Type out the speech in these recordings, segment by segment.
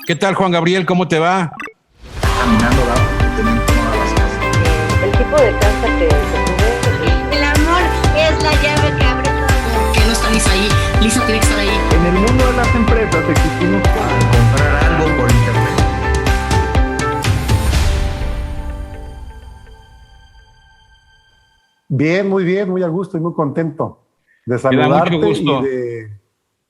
¿Qué tal, Juan Gabriel? ¿Cómo te va? Caminando, teniendo todas las cosas. El tipo de casa que tuve. El amor es la llave que abre todo. ¿Por qué no está Lisa ahí? Lisa tiene que estar ahí. En el mundo de las empresas existimos para comprar algo por internet. Bien, muy a gusto y muy contento de Me da saludarte mucho gusto. y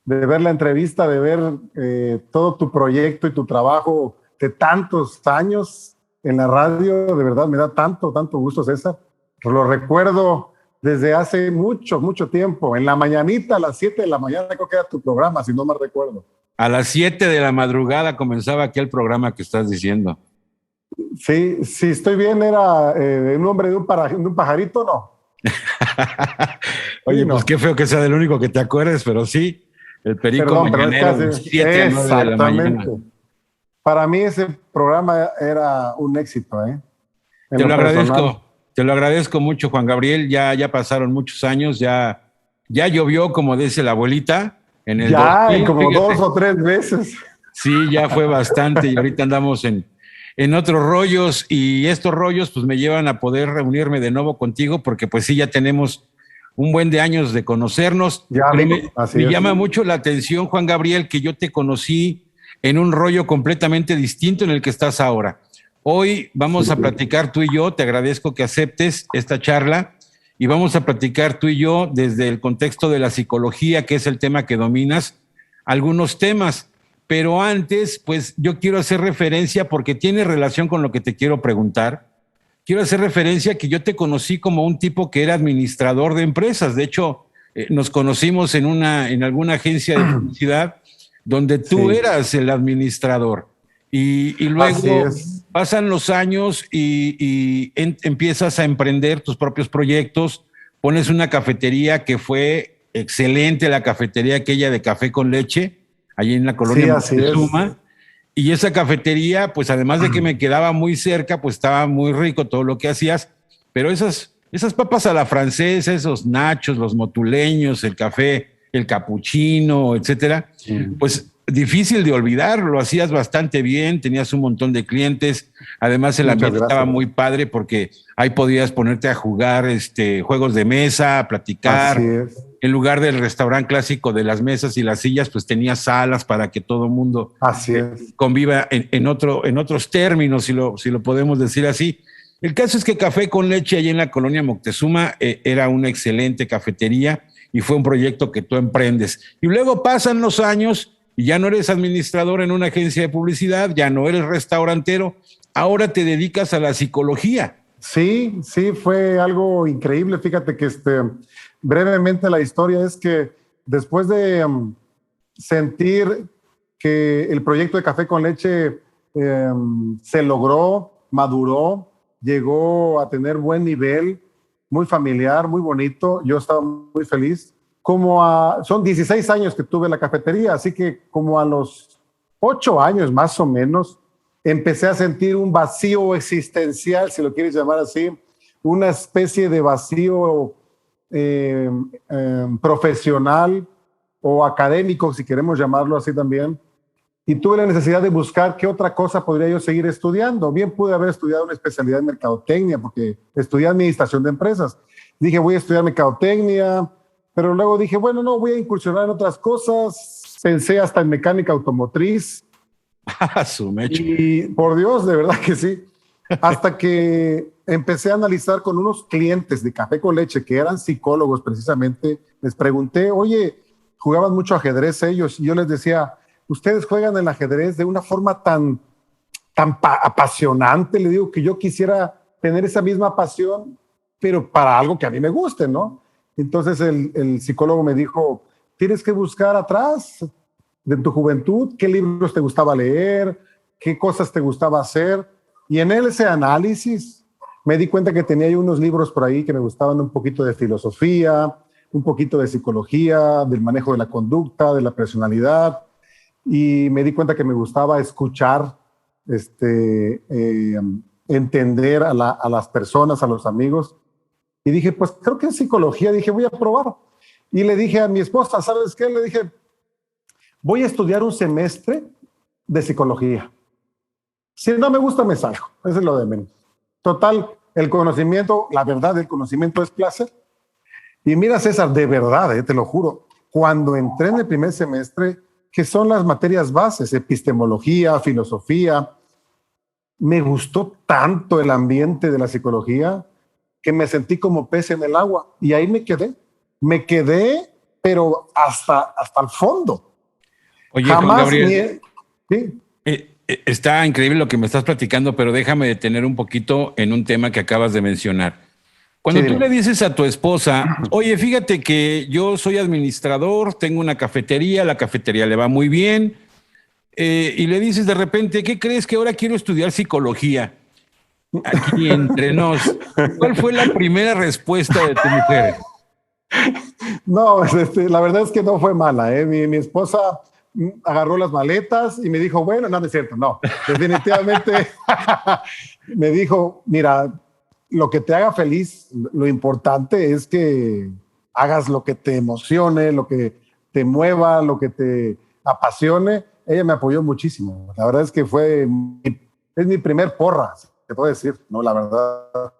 de ver la entrevista, de ver todo tu proyecto y tu trabajo de tantos años en la radio. De verdad, me da tanto gusto, César. Lo recuerdo desde hace mucho tiempo. En la mañanita, a las 7 de la mañana, creo que era tu programa, si no mal recuerdo. A las 7 de la madrugada comenzaba aquel programa que estás diciendo. Sí, si estoy bien, era un nombre de un pajarito, ¿no? Oye, Sí, no. pues qué feo que sea del único que te acuerdes, pero sí, el Perico Perdón, pero es Mañanero, que de 7 a 9 de la mañana. exactamente. Para mí ese programa era un éxito, ¿eh? En Te lo personal. agradezco mucho, Juan Gabriel. Ya pasaron muchos años, ya llovió, como dice la abuelita, en el Ya, 2000, como fíjate. 2 o 3 veces. Sí, ya fue bastante y ahorita andamos en otros rollos y estos rollos pues me llevan a poder reunirme de nuevo contigo porque pues sí, ya tenemos un buen de años de conocernos. Ya, Pero amigo, así me es. llama mucho la atención, Juan Gabriel, que yo te conocí en un rollo completamente distinto en el que estás ahora. Hoy vamos a platicar tú y yo, te agradezco que aceptes esta charla y vamos a platicar tú y yo desde el contexto de la psicología, que es el tema que dominas, algunos temas. Pero antes, pues yo quiero hacer referencia porque tiene relación con lo que te quiero preguntar. Quiero hacer referencia que yo te conocí como un tipo que era administrador de empresas. De hecho, nos conocimos en alguna agencia de publicidad donde tú Sí. eras el administrador. Y Así luego es. pasan los años y empiezas a emprender tus propios proyectos. Pones una cafetería que fue excelente, la cafetería aquella de café con leche, allí en la Sí, colonia así es. Moctezuma. Y esa cafetería, pues además de que me quedaba muy cerca, pues estaba muy rico todo lo que hacías, pero esas papas a la francesa, esos nachos, los motuleños, el café, el capuchino, etcétera, pues difícil de olvidar, lo hacías bastante bien, tenías un montón de clientes, además el Muchas ambiente gracias. estaba muy padre porque ahí podías ponerte a jugar juegos de mesa, a platicar. Así es. En lugar del restaurante clásico de las mesas y las sillas, pues tenías salas para que todo el mundo Así es. conviva en otros términos, si lo podemos decir así. El caso es que Café con Leche allí en la colonia Moctezuma era una excelente cafetería y fue un proyecto que tú emprendes. Y luego pasan los años y ya no eres administrador en una agencia de publicidad, ya no eres restaurantero, ahora te dedicas a la psicología. Sí, fue algo increíble. Fíjate que brevemente la historia es que después de sentir que el proyecto de Café con Leche se logró, maduró, llegó a tener buen nivel, muy familiar, muy bonito. Yo estaba muy feliz. Son 16 años que tuve la cafetería, así que como a los 8 años más o menos, empecé a sentir un vacío existencial, si lo quieres llamar así, una especie de vacío profesional o académico, si queremos llamarlo así también. Y tuve la necesidad de buscar qué otra cosa podría yo seguir estudiando. Bien pude haber estudiado una especialidad en mercadotecnia, porque estudié administración de empresas. Dije, voy a estudiar mercadotecnia, pero luego dije, bueno, no, voy a incursionar en otras cosas. Pensé hasta en mecánica automotriz. Su mecha. Y por Dios, de verdad que sí. Hasta que empecé a analizar con unos clientes de Café con Leche que eran psicólogos precisamente, les pregunté, oye, jugaban mucho ajedrez ellos, y yo les decía, ustedes juegan el ajedrez de una forma tan apasionante, le digo que yo quisiera tener esa misma pasión, pero para algo que a mí me guste, ¿no? Entonces el psicólogo me dijo, tienes que buscar atrás de tu juventud, qué libros te gustaba leer, qué cosas te gustaba hacer. Y en ese análisis me di cuenta que tenía yo unos libros por ahí que me gustaban, un poquito de filosofía, un poquito de psicología, del manejo de la conducta, de la personalidad. Y me di cuenta que me gustaba escuchar, entender a las personas, a los amigos. Y dije, pues creo que es psicología. Dije, voy a probar. Y le dije a mi esposa, ¿sabes qué? Le dije, voy a estudiar un semestre de psicología. Si no me gusta, me salgo. Eso es lo de menos. Total, el conocimiento, la verdad, el conocimiento es placer. Y mira, César, de verdad, te lo juro, cuando entré en el primer semestre, que son las materias bases, epistemología, filosofía, me gustó tanto el ambiente de la psicología que me sentí como pez en el agua. Y ahí me quedé, pero hasta el fondo. Oye, Jamás Juan Gabriel, ¿sí? está increíble lo que me estás platicando, pero déjame detener un poquito en un tema que acabas de mencionar. Cuando Sí, tú dime. le dices a tu esposa, oye, fíjate que yo soy administrador, tengo una cafetería, la cafetería le va muy bien, y le dices de repente, ¿qué crees que ahora quiero estudiar psicología? Aquí entre nos, ¿cuál fue la primera respuesta de tu mujer? No, la verdad es que no fue mala. Mi esposa agarró las maletas y me dijo, bueno, no es cierto, no, definitivamente me dijo, mira, lo que te haga feliz, lo importante es que hagas lo que te emocione, lo que te mueva, lo que te apasione. Ella me apoyó muchísimo. La verdad es que es mi primer porra, te puedo decir, no, la verdad.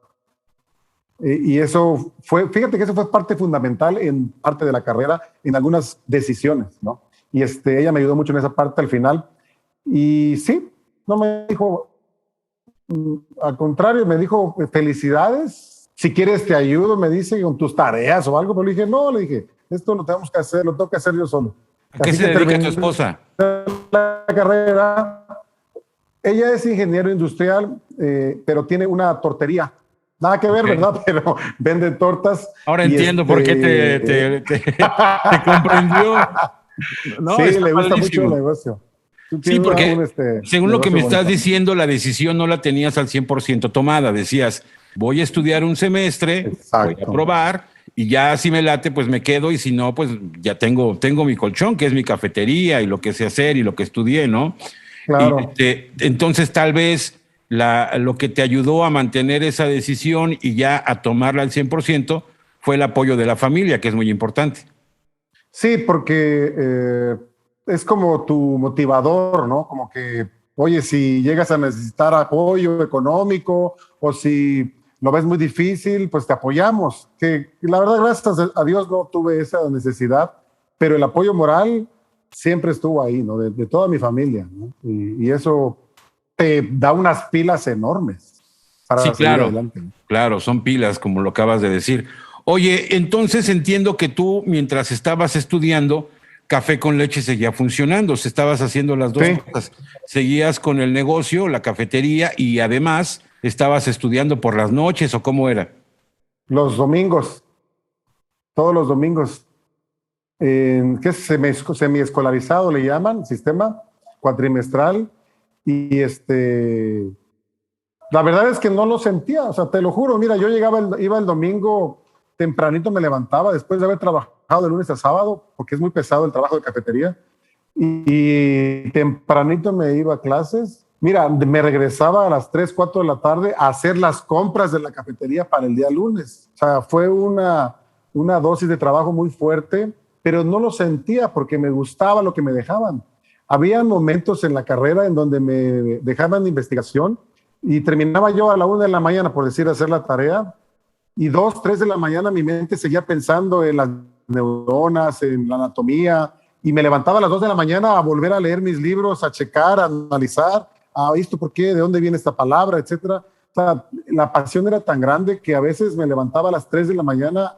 Y eso fíjate que eso fue parte fundamental en parte de la carrera, en algunas decisiones, ¿no? Y ella me ayudó mucho en esa parte al final. Y sí, no me dijo, al contrario, me dijo, felicidades, si quieres te ayudo, me dice, con tus tareas o algo, pero le dije, no, le dije, esto lo tenemos que hacer, lo tengo que hacer yo solo. ¿A qué se dedica tu esposa? La carrera, ella es ingeniero industrial, pero tiene una tortería. Nada que ver, ¿verdad? Pero vende tortas. Ahora entiendo por qué te comprendió. No, sí, le gusta padrísimo. mucho el negocio. Sí, porque según lo que me estás diciendo, la decisión no la tenías al 100% tomada. Decías, voy a estudiar un semestre, Exacto. voy a probar, y ya si me late, pues me quedo, y si no, pues ya tengo mi colchón, que es mi cafetería, y lo que sé hacer, y lo que estudié, ¿no? Claro. Y entonces tal vez lo que te ayudó a mantener esa decisión y ya a tomarla al 100% fue el apoyo de la familia, que es muy importante. Sí, porque es como tu motivador, ¿no? Como que, oye, si llegas a necesitar apoyo económico o si lo ves muy difícil, pues te apoyamos. Que la verdad, gracias a Dios no tuve esa necesidad, pero el apoyo moral siempre estuvo ahí, ¿no? De toda mi familia, ¿no? Y eso te da unas pilas enormes para Sí, seguir adelante. claro, son pilas, como lo acabas de decir. Oye, entonces entiendo que tú, mientras estabas estudiando, Café con Leche seguía funcionando, se estabas haciendo las dos cosas. Seguías con el negocio, la cafetería, y además estabas estudiando por las noches, ¿o cómo era? Los domingos, todos los domingos, ¿qué es semiescolarizado le llaman? Sistema cuatrimestral. Y la verdad es que no lo sentía, o sea, te lo juro, mira, yo iba el domingo tempranito, me levantaba después de haber trabajado de lunes a sábado, porque es muy pesado el trabajo de cafetería, y tempranito me iba a clases. Mira, me regresaba a las 3, 4 de la tarde a hacer las compras de la cafetería para el día lunes. O sea, fue una dosis de trabajo muy fuerte, pero no lo sentía porque me gustaba lo que me dejaban. Había momentos en la carrera en donde me dejaban investigación y terminaba yo a la 1 de la mañana, por decir, hacer la tarea, y 2, 3 de la mañana mi mente seguía pensando en las neuronas, en la anatomía, y me levantaba a las 2 de la mañana a volver a leer mis libros, a checar, a analizar, esto por qué, de dónde viene esta palabra, etcétera. O sea, la pasión era tan grande que a veces me levantaba a las 3 de la mañana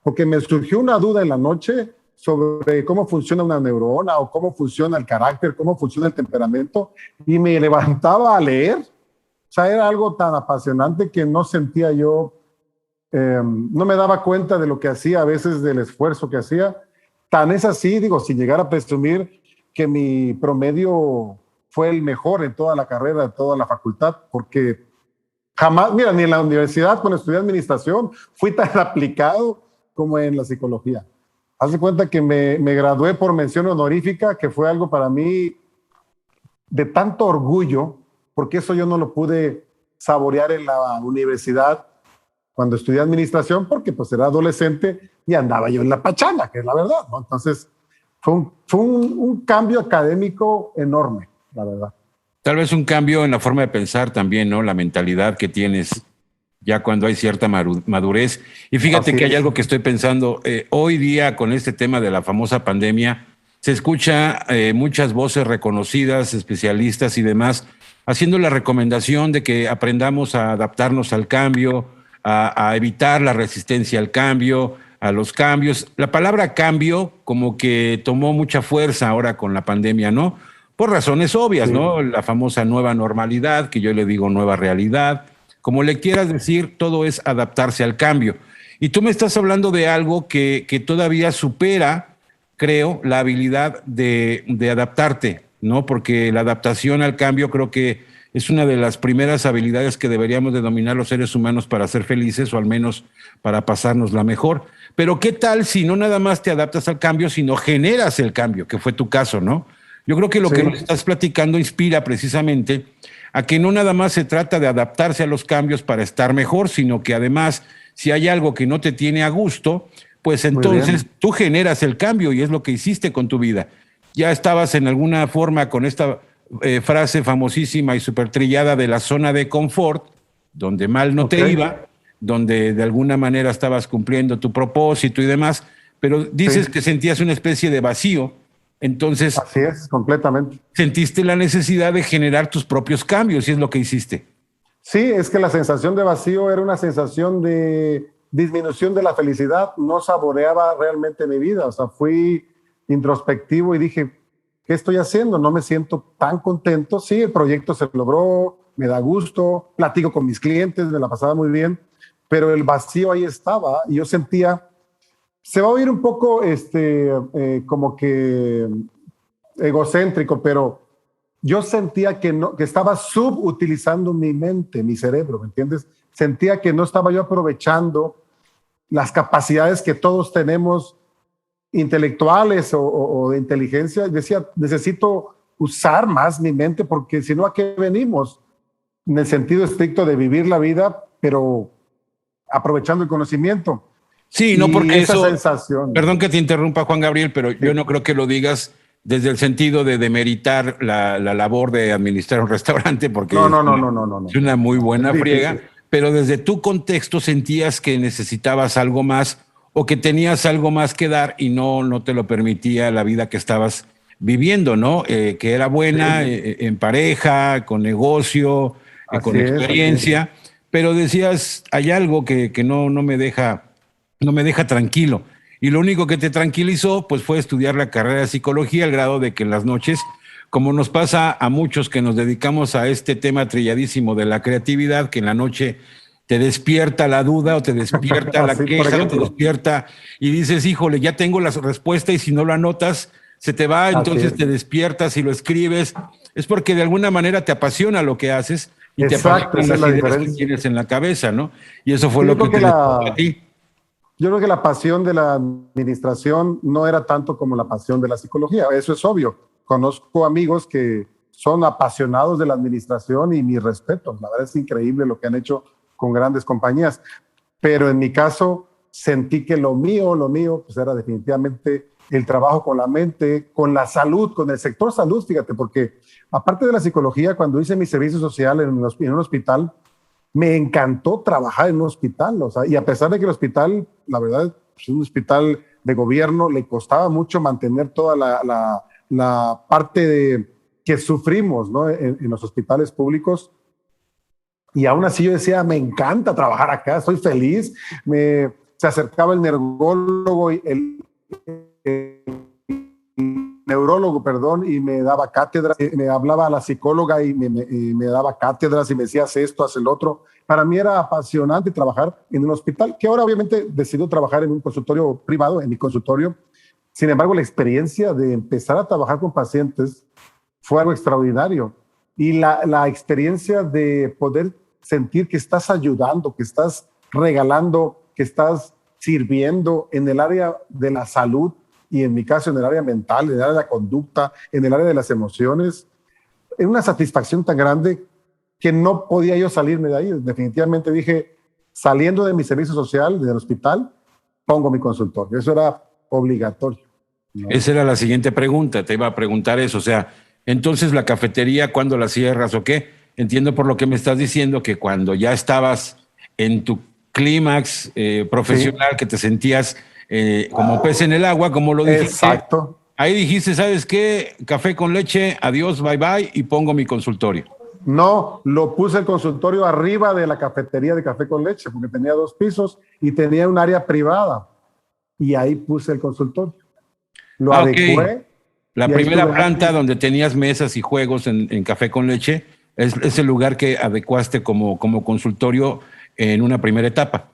porque me surgió una duda en la noche sobre cómo funciona una neurona o cómo funciona el carácter, cómo funciona el temperamento, y me levantaba a leer. O sea, era algo tan apasionante que no sentía yo, no me daba cuenta de lo que hacía, a veces del esfuerzo que hacía. Tan es así, digo, sin llegar a presumir, que mi promedio fue el mejor en toda la carrera, en toda la facultad, porque jamás, mira, ni en la universidad, cuando estudié administración, fui tan aplicado como en la psicología. Haz de cuenta que me gradué por mención honorífica, que fue algo para mí de tanto orgullo, porque eso yo no lo pude saborear en la universidad cuando estudié administración, porque pues era adolescente y andaba yo en la pachanga, que es la verdad, ¿no? Entonces, Fue un cambio académico enorme, la verdad. Tal vez un cambio en la forma de pensar también, ¿no? La mentalidad que tienes ya cuando hay cierta madurez. Y fíjate Así que hay es. algo que estoy pensando. Hoy día, con este tema de la famosa pandemia, se escucha muchas voces reconocidas, especialistas y demás, haciendo la recomendación de que aprendamos a adaptarnos al cambio, a evitar la resistencia al cambio, a los cambios. La palabra cambio como que tomó mucha fuerza ahora con la pandemia, ¿no? Por razones obvias, Sí. ¿no? La famosa nueva normalidad, que yo le digo nueva realidad. Como le quieras decir, todo es adaptarse al cambio. Y tú me estás hablando de algo que todavía supera, creo, la habilidad de adaptarte, ¿no? Porque la adaptación al cambio creo que es una de las primeras habilidades que deberíamos de dominar los seres humanos para ser felices o al menos para pasarnos la mejor. Pero ¿qué tal si no nada más te adaptas al cambio, sino generas el cambio, que fue tu caso, ¿no? Yo creo que lo que Sí. nos estás platicando inspira precisamente a que no nada más se trata de adaptarse a los cambios para estar mejor, sino que además, si hay algo que no te tiene a gusto, pues Muy entonces bien. tú generas el cambio y es lo que hiciste con tu vida. Ya estabas en alguna forma con esta frase famosísima y súper trillada de la zona de confort, donde mal no Ok. te iba, donde de alguna manera estabas cumpliendo tu propósito y demás, pero dices Sí. que sentías una especie de vacío. Entonces, Así es, completamente. sentiste la necesidad de generar tus propios cambios y es lo que hiciste. Sí, es que la sensación de vacío era una sensación de disminución de la felicidad. No saboreaba realmente mi vida. O sea, fui introspectivo y dije, ¿qué estoy haciendo? No me siento tan contento. Sí, el proyecto se logró, me da gusto, platico con mis clientes, me la pasaba muy bien, pero el vacío ahí estaba y yo sentía, se va a oír un poco como que egocéntrico, pero yo sentía que, no, que estaba subutilizando mi mente, mi cerebro, ¿me entiendes? Sentía que no estaba yo aprovechando las capacidades que todos tenemos intelectuales o de inteligencia. Decía, necesito usar más mi mente porque si no, ¿a qué venimos? En el sentido estricto de vivir la vida, pero aprovechando el conocimiento. Sí, no Y porque esa eso, sensación. perdón que te interrumpa Juan Gabriel, pero yo no creo que lo digas desde el sentido de demeritar la labor de administrar un restaurante, porque No, no, no, no, no, no, no. es una muy buena Es friega, difícil. pero desde tu contexto sentías que necesitabas algo más o que tenías algo más que dar y no te lo permitía la vida que estabas viviendo, ¿no? Que era buena en pareja, con negocio, con Así es, así es. experiencia, pero decías, hay algo que no me deja tranquilo. Y lo único que te tranquilizó, pues fue estudiar la carrera de psicología, al grado de que en las noches, como nos pasa a muchos que nos dedicamos a este tema trilladísimo de la creatividad, que en la noche te despierta la duda o te despierta la Así, por queja o te ejemplo. despierta y dices, híjole, ya tengo la respuesta y si no lo anotas, se te va, Así entonces es. te despiertas y lo escribes. Es porque de alguna manera te apasiona lo que haces y Exacto, te esa apasionan es las la ideas que diferencia. tienes en la cabeza, ¿no? Y eso fue Sí, lo que te despertó a ti. yo creo que la pasión de la administración no era tanto como la pasión de la psicología. Eso es obvio. Conozco amigos que son apasionados de la administración y mi respeto. La verdad es increíble lo que han hecho con grandes compañías. Pero en mi caso sentí que lo mío, pues era definitivamente el trabajo con la mente, con la salud, con el sector salud, fíjate, porque aparte de la psicología, cuando hice mi servicio social en un hospital, me encantó trabajar en un hospital, o sea, y a pesar de que el hospital, la verdad, es un hospital de gobierno, le costaba mucho mantener toda la parte que sufrimos, ¿no? En los hospitales públicos. Y aún así yo decía, me encanta trabajar acá, estoy feliz. Se acercaba el neurólogo, el neurólogo, perdón, y me daba cátedras, me hablaba a la psicóloga y me daba cátedras y me decía, haz esto, haz el otro. Para mí era apasionante trabajar en un hospital, que ahora obviamente decido trabajar en un consultorio privado, en mi consultorio. Sin embargo, la experiencia de empezar a trabajar con pacientes fue algo extraordinario. Y la experiencia de poder sentir que estás ayudando, que estás regalando, que estás sirviendo en el área de la salud y en mi caso en el área mental, en el área de la conducta, en el área de las emociones, es una satisfacción tan grande que no podía yo salirme de ahí. Definitivamente dije, saliendo de mi servicio social, del hospital, pongo mi consultorio. Eso era obligatorio. ¿no? Esa era la siguiente pregunta, te iba a preguntar eso, o sea, entonces la cafetería, ¿cuándo la cierras o qué? Entiendo por lo que me estás diciendo que cuando ya estabas en tu clímax profesional, que te sentías como pez en el agua, como lo dijiste. Exacto. Ahí dijiste, ¿sabes qué? Café con leche, adiós, bye bye, y pongo mi consultorio. No, lo puse el consultorio arriba de la cafetería de café con leche, porque tenía 2 pisos y tenía un área privada. Y ahí puse el consultorio. Lo adecué. La y ahí primera estuve planta antes. donde tenías mesas y juegos en café con leche es el lugar que adecuaste como consultorio en una primera etapa.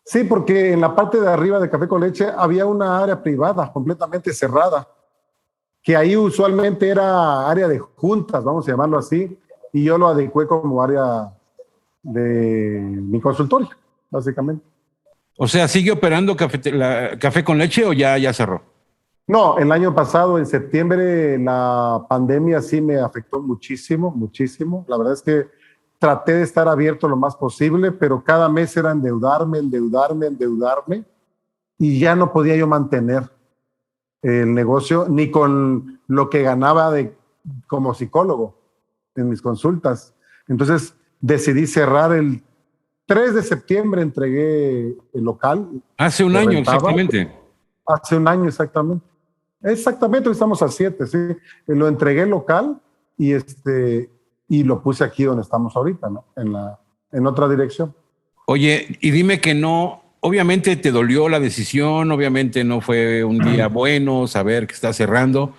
Sí, porque en la parte de arriba de café con leche había una área privada completamente cerrada, que ahí usualmente era área de juntas, vamos a llamarlo así, y yo lo adecué como área de mi consultorio, básicamente. O sea, ¿sigue operando café con leche o ya cerró? No, el año pasado, en septiembre, la pandemia sí me afectó muchísimo, muchísimo. La verdad es que traté de estar abierto lo más posible, pero cada mes era endeudarme, endeudarme, endeudarme, y ya no podía yo mantener el negocio ni con lo que ganaba como psicólogo en mis consultas. Entonces decidí cerrar el 3 de septiembre, entregué el local. Hace un que año, rentaba. exactamente. Hace un año exactamente. Exactamente, hoy estamos a 7, sí. Lo entregué local y lo puse aquí donde estamos ahorita, ¿no? En otra dirección. Oye, y dime que no, obviamente te dolió la decisión, obviamente no fue un día bueno saber que está cerrando,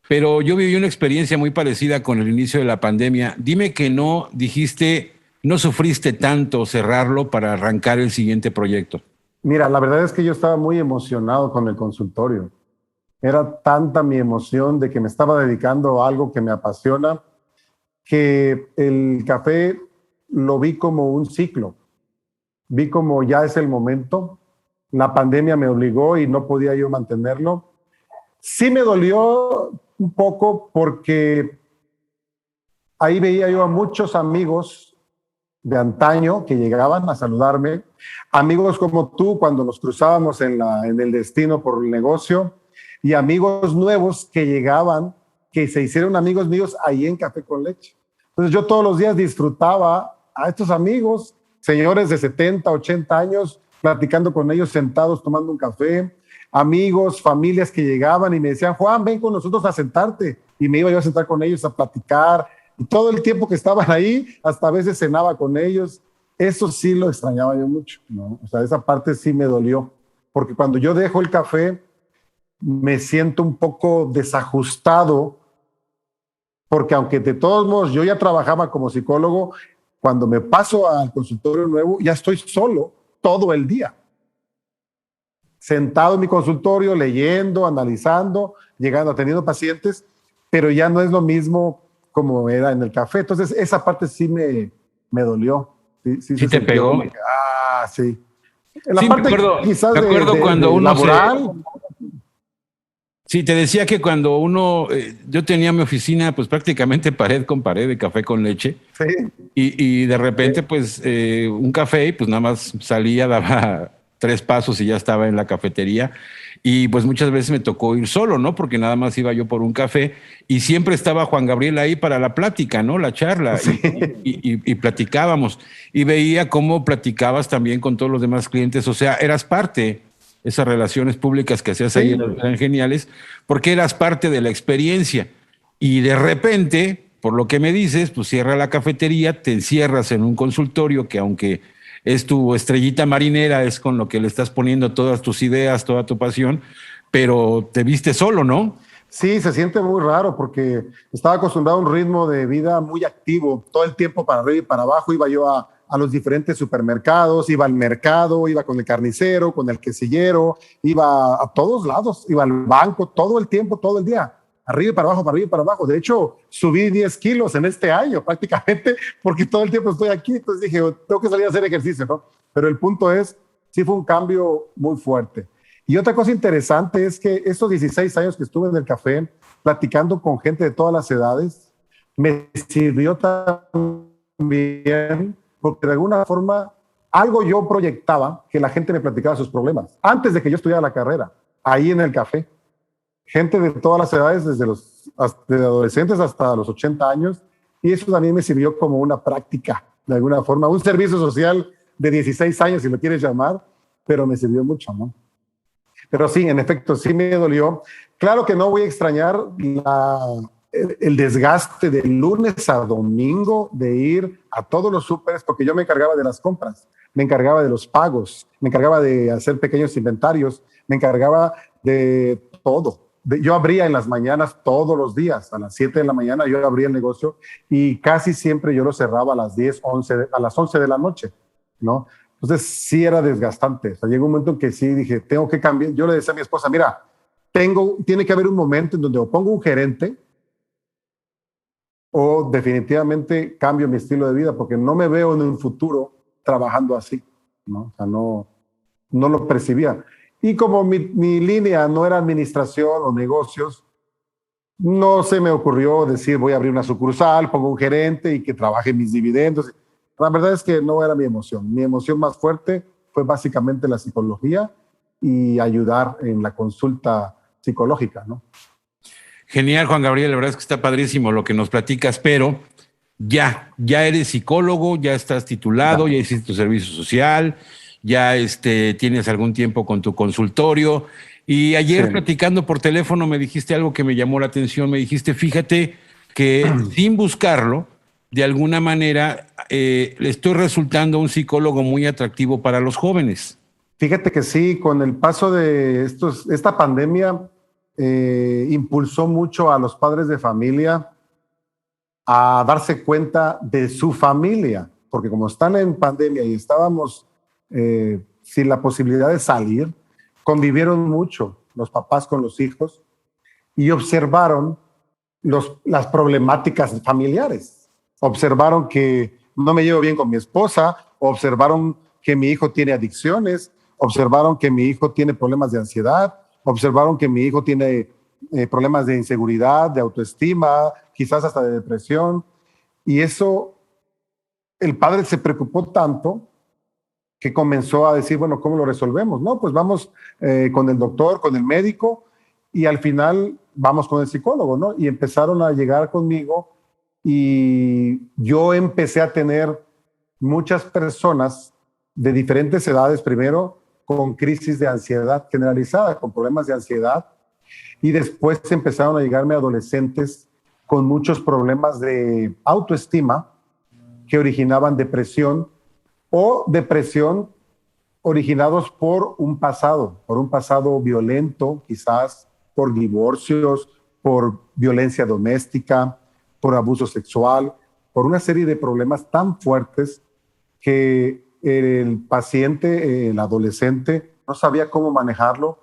pero yo viví una experiencia muy parecida con el inicio de la pandemia. Dime que no dijiste, no sufriste tanto cerrarlo para arrancar el siguiente proyecto. Mira, la verdad es que yo estaba muy emocionado con el consultorio. Era tanta mi emoción de que me estaba dedicando a algo que me apasiona, que el café lo vi como un ciclo. Vi como ya es el momento. La pandemia me obligó y no podía yo mantenerlo. Sí me dolió un poco porque ahí veía yo a muchos amigos de antaño que llegaban a saludarme, amigos como tú cuando nos cruzábamos en el destino por el negocio, y amigos nuevos que llegaban, que se hicieron amigos míos ahí en Café con Leche. Entonces yo todos los días disfrutaba a estos amigos, señores de 70, 80 años, platicando con ellos sentados, tomando un café, amigos, familias que llegaban y me decían, Juan, ven con nosotros a sentarte. Y me iba yo a sentar con ellos a platicar. Y todo el tiempo que estaban ahí, hasta a veces cenaba con ellos. Eso sí lo extrañaba yo mucho, ¿no? O sea, esa parte sí me dolió. Porque cuando yo dejo el café, me siento un poco desajustado, porque aunque de todos modos yo ya trabajaba como psicólogo, cuando me paso al consultorio nuevo, ya estoy solo todo el día. Sentado en mi consultorio, leyendo, analizando, llegando, atendiendo pacientes, pero ya no es lo mismo como era en el café. Entonces, esa parte sí me dolió. Sí te pegó. Sí. En la Sí, parte me acuerdo, quizás me acuerdo cuando uno laboral. Sí, te decía que cuando uno, yo tenía mi oficina pues prácticamente pared con pared de café con leche Sí. y de repente pues un café y pues nada más salía, daba 3 pasos y ya estaba en la cafetería y pues muchas veces me tocó ir solo, ¿no? Porque nada más iba yo por un café y siempre estaba Juan Gabriel ahí para la plática, ¿no? La charla Sí. y platicábamos y veía cómo platicabas también con todos los demás clientes, o sea, eras parte. Esas relaciones públicas que hacías ahí Sí. eran geniales, porque eras parte de la experiencia. Y de repente, por lo que me dices, pues cierra la cafetería, te encierras en un consultorio que aunque es tu estrellita marinera, es con lo que le estás poniendo todas tus ideas, toda tu pasión, pero te viste solo, ¿no? Sí, se siente muy raro porque estaba acostumbrado a un ritmo de vida muy activo, todo el tiempo para arriba y para abajo. Iba yo a los diferentes supermercados, iba al mercado, iba con el carnicero, con el quesillero, iba a todos lados, iba al banco todo el tiempo, todo el día, arriba y para abajo, para arriba y para abajo. De hecho, subí 10 kilos en este año prácticamente porque todo el tiempo estoy aquí. Entonces dije, tengo que salir a hacer ejercicio, ¿no? Pero el punto es, sí fue un cambio muy fuerte. Y otra cosa interesante es que estos 16 años que estuve en el café, platicando con gente de todas las edades, me sirvió también porque de alguna forma algo yo proyectaba que la gente me platicaba sus problemas antes de que yo estudiara la carrera, ahí en el café. gente de todas las edades, de adolescentes hasta los 80 años, y eso también me sirvió como una práctica, de alguna forma, un servicio social de 16 años, si lo quieres llamar, pero me sirvió mucho, ¿no? Pero sí, en efecto, sí me dolió. Claro que no voy a extrañar el desgaste de lunes a domingo de ir a todos los súperes, porque yo me encargaba de las compras, me encargaba de los pagos, me encargaba de hacer pequeños inventarios, me encargaba de todo. Yo abría en las mañanas todos los días, a las 7 de la mañana yo abría el negocio y casi siempre yo lo cerraba a las 10, 11, a las 11 de la noche, ¿no? Entonces sí era desgastante. O sea, llegó un momento en que sí dije, tengo que cambiar. Yo le decía a mi esposa, mira, tiene que haber un momento en donde o pongo un gerente o definitivamente cambio mi estilo de vida, porque no me veo en un futuro trabajando así, ¿no? O sea, no lo percibía. Y como mi línea no era administración o negocios, no se me ocurrió decir voy a abrir una sucursal, pongo un gerente y que trabaje mis dividendos. La verdad es que no era mi emoción. Mi emoción más fuerte fue básicamente la psicología y ayudar en la consulta psicológica, ¿no? Genial, Juan Gabriel, la verdad es que está padrísimo lo que nos platicas, pero ya eres psicólogo, ya estás titulado, ya hiciste tu servicio social, ya tienes algún tiempo con tu consultorio. Y ayer platicando por teléfono me dijiste algo que me llamó la atención. Me dijiste, fíjate que sin buscarlo, de alguna manera, le estoy resultando un psicólogo muy atractivo para los jóvenes. Fíjate que sí, con el paso de esta pandemia impulsó mucho a los padres de familia a darse cuenta de su familia, porque como están en pandemia y estábamos sin la posibilidad de salir, convivieron mucho los papás con los hijos y observaron las problemáticas familiares. Observaron que no me llevo bien con mi esposa, observaron que mi hijo tiene adicciones, observaron que mi hijo tiene problemas de ansiedad, observaron que mi hijo tiene problemas de inseguridad, de autoestima, quizás hasta de depresión. Y eso, el padre se preocupó tanto que comenzó a decir, bueno, ¿cómo lo resolvemos? No, pues vamos con el doctor, con el médico, y al final vamos con el psicólogo, ¿no? Y empezaron a llegar conmigo y yo empecé a tener muchas personas de diferentes edades, primero con crisis de ansiedad generalizada, con problemas de ansiedad, y después empezaron a llegarme adolescentes con muchos problemas de autoestima que originaban depresión o depresión originados por un pasado violento, quizás por divorcios, por violencia doméstica, por abuso sexual, por una serie de problemas tan fuertes que el paciente, el adolescente, no sabía cómo manejarlo,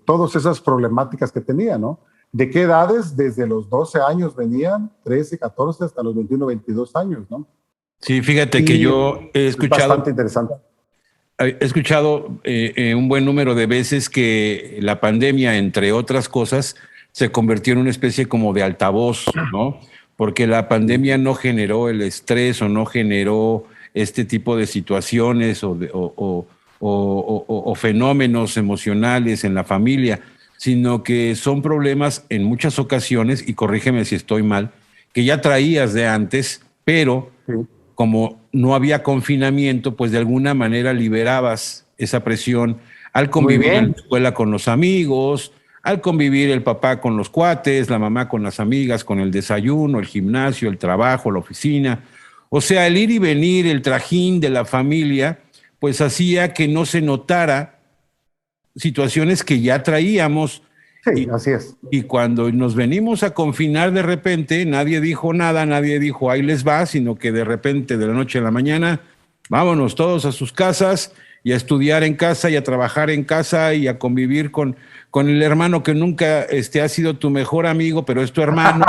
todas esas problemáticas que tenía, ¿no? ¿De qué edades? Desde los 12 años venían, 13, 14, hasta los 21, 22 años, ¿no? Sí, fíjate que yo he escuchado... Bastante interesante. He escuchado un buen número de veces que la pandemia, entre otras cosas, se convirtió en una especie como de altavoz, ¿no? Porque la pandemia no generó el estrés o no generó este tipo de situaciones o fenómenos emocionales en la familia, sino que son problemas en muchas ocasiones, y corrígeme si estoy mal, que ya traías de antes, pero como no había confinamiento, pues de alguna manera liberabas esa presión al convivir en la escuela con los amigos, al convivir el papá con los cuates, la mamá con las amigas, con el desayuno, el gimnasio, el trabajo, la oficina. O sea, el ir y venir, el trajín de la familia, pues hacía que no se notara situaciones que ya traíamos. Sí, así es. Y cuando nos venimos a confinar de repente, nadie dijo nada, nadie dijo ahí les va, sino que de repente, de la noche a la mañana, vámonos todos a sus casas y a estudiar en casa y a trabajar en casa y a convivir con el hermano que nunca ha sido tu mejor amigo, pero es tu hermano,